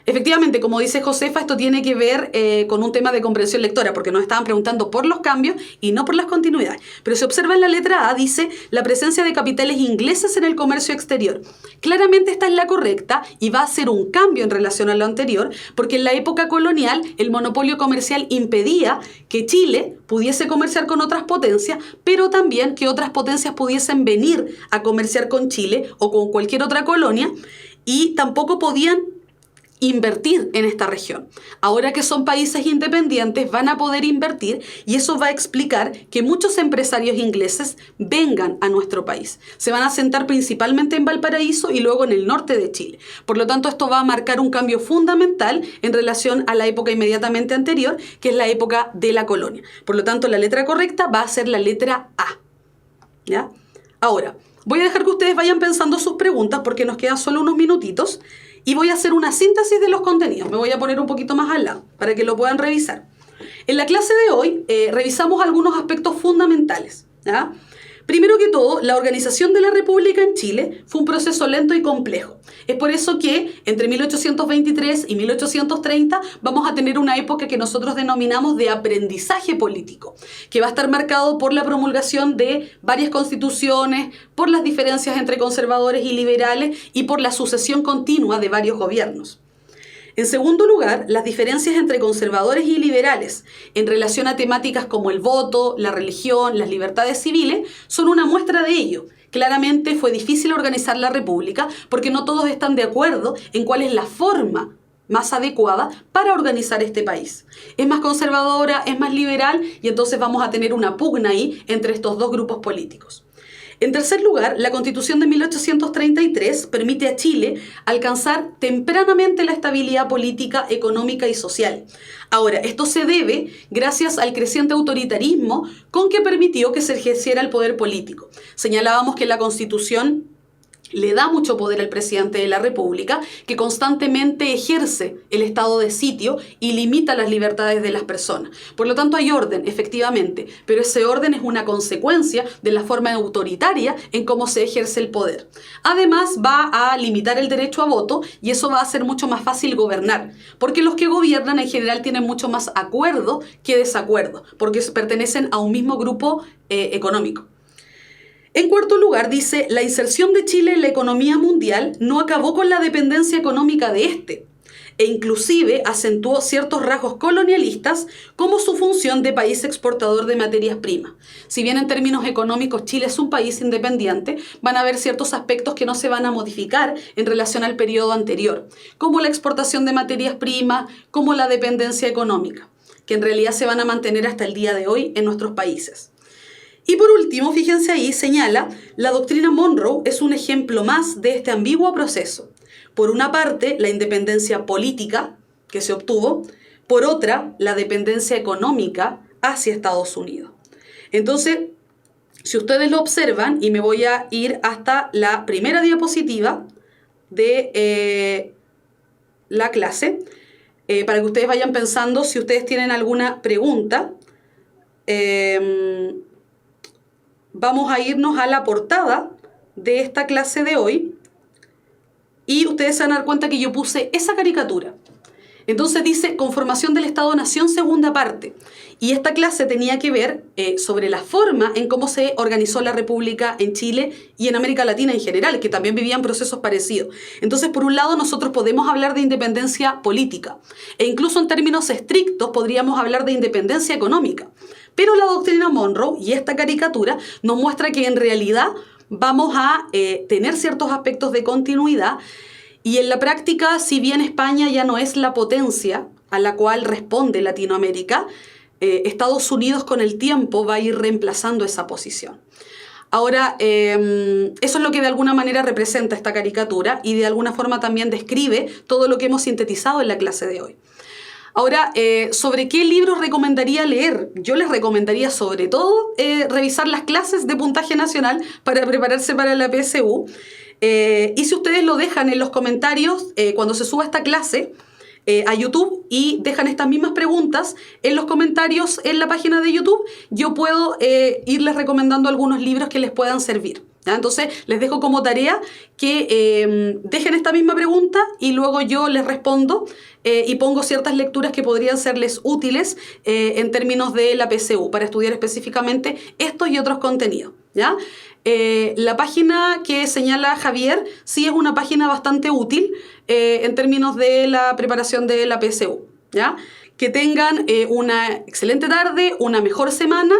[SPEAKER 1] Efectivamente, como dice Josefa, esto tiene que ver con un tema de comprensión lectora, porque nos estaban preguntando por los cambios y no por las continuidades. Pero si observan la letra A, dice la presencia de capitales ingleses en el comercio exterior. Claramente esta es la correcta y va a ser un cambio en relación a lo anterior, porque en la época colonial el monopolio comercial impedía que Chile pudiese comerciar con otras potencias, pero también que otras potencias pudiesen venir a comerciar con Chile o con cualquier otra colonia, y tampoco podían invertir en esta región. Ahora que son países independientes van a poder invertir, y eso va a explicar que muchos empresarios ingleses vengan a nuestro país. Se van a asentar principalmente en Valparaíso y luego en el norte de Chile. Por lo tanto, esto va a marcar un cambio fundamental en relación a la época inmediatamente anterior, que es la época de la colonia. Por lo tanto, la letra correcta va a ser la letra A. ¿Ya? Ahora, voy a dejar que ustedes vayan pensando sus preguntas porque nos quedan solo unos minutitos. Y voy a hacer una síntesis de los contenidos. Me voy a poner un poquito más al lado para que lo puedan revisar. En la clase de hoy revisamos algunos aspectos fundamentales, ¿ya? Primero que todo, la organización de la República en Chile fue un proceso lento y complejo. Es por eso que entre 1823 y 1830 vamos a tener una época que nosotros denominamos de aprendizaje político, que va a estar marcado por la promulgación de varias constituciones, por las diferencias entre conservadores y liberales y por la sucesión continua de varios gobiernos. En segundo lugar, las diferencias entre conservadores y liberales en relación a temáticas como el voto, la religión, las libertades civiles son una muestra de ello. Claramente fue difícil organizar la República porque no todos están de acuerdo en cuál es la forma más adecuada para organizar este país. Es más conservadora, es más liberal, y entonces vamos a tener una pugna ahí entre estos dos grupos políticos. En tercer lugar, la Constitución de 1833 permite a Chile alcanzar tempranamente la estabilidad política, económica y social. Ahora, esto se debe gracias al creciente autoritarismo con que permitió que se ejerciera el poder político. Señalábamos que la Constitución le da mucho poder al presidente de la República, que constantemente ejerce el estado de sitio y limita las libertades de las personas. Por lo tanto, hay orden, efectivamente, pero ese orden es una consecuencia de la forma autoritaria en cómo se ejerce el poder. Además, va a limitar el derecho a voto y eso va a hacer mucho más fácil gobernar, porque los que gobiernan en general tienen mucho más acuerdo que desacuerdo, porque pertenecen a un mismo grupo económico. En cuarto lugar, dice, la inserción de Chile en la economía mundial no acabó con la dependencia económica de este, e inclusive acentuó ciertos rasgos colonialistas como su función de país exportador de materias primas. Si bien en términos económicos Chile es un país independiente, van a haber ciertos aspectos que no se van a modificar en relación al periodo anterior, como la exportación de materias primas, como la dependencia económica, que en realidad se van a mantener hasta el día de hoy en nuestros países. Y por último, fíjense ahí, señala, la doctrina Monroe es un ejemplo más de este ambiguo proceso. Por una parte, la independencia política que se obtuvo, por otra, la dependencia económica hacia Estados Unidos. Entonces, si ustedes lo observan, y me voy a ir hasta la primera diapositiva de la clase, para que ustedes vayan pensando si ustedes tienen alguna pregunta. Vamos a irnos a la portada de esta clase de hoy y ustedes se van a dar cuenta que yo puse esa caricatura. Entonces dice conformación del Estado-Nación, segunda parte. Y esta clase tenía que ver sobre la forma en cómo se organizó la República en Chile y en América Latina en general, que también vivían procesos parecidos. Entonces, por un lado, nosotros podemos hablar de independencia política e incluso en términos estrictos podríamos hablar de independencia económica. Pero la doctrina Monroe y esta caricatura nos muestra que en realidad vamos a tener ciertos aspectos de continuidad y en la práctica, si bien España ya no es la potencia a la cual responde Latinoamérica, Estados Unidos con el tiempo va a ir reemplazando esa posición. Ahora, eso es lo que de alguna manera representa esta caricatura y de alguna forma también describe todo lo que hemos sintetizado en la clase de hoy. Ahora, ¿sobre qué libros recomendaría leer? Yo les recomendaría sobre todo revisar las clases de puntaje nacional para prepararse para la PSU. Y si ustedes lo dejan en los comentarios cuando se suba esta clase a YouTube y dejan estas mismas preguntas en los comentarios en la página de YouTube, yo puedo irles recomendando algunos libros que les puedan servir, ¿Ya? Entonces, les dejo como tarea que dejen esta misma pregunta y luego yo les respondo y pongo ciertas lecturas que podrían serles útiles en términos de la PSU, para estudiar específicamente estos y otros contenidos, ¿ya? La página que señala Javier sí es una página bastante útil en términos de la preparación de la PSU, ¿ya? Que tengan una excelente tarde, una mejor semana,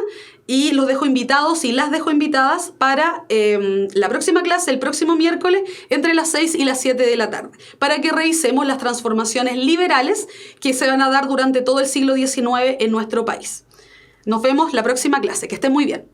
[SPEAKER 1] y los dejo invitados y las dejo invitadas para la próxima clase, el próximo miércoles, entre las 6 y las 7 de la tarde, para que revisemos las transformaciones liberales que se van a dar durante todo el siglo XIX en nuestro país. Nos vemos la próxima clase. Que estén muy bien.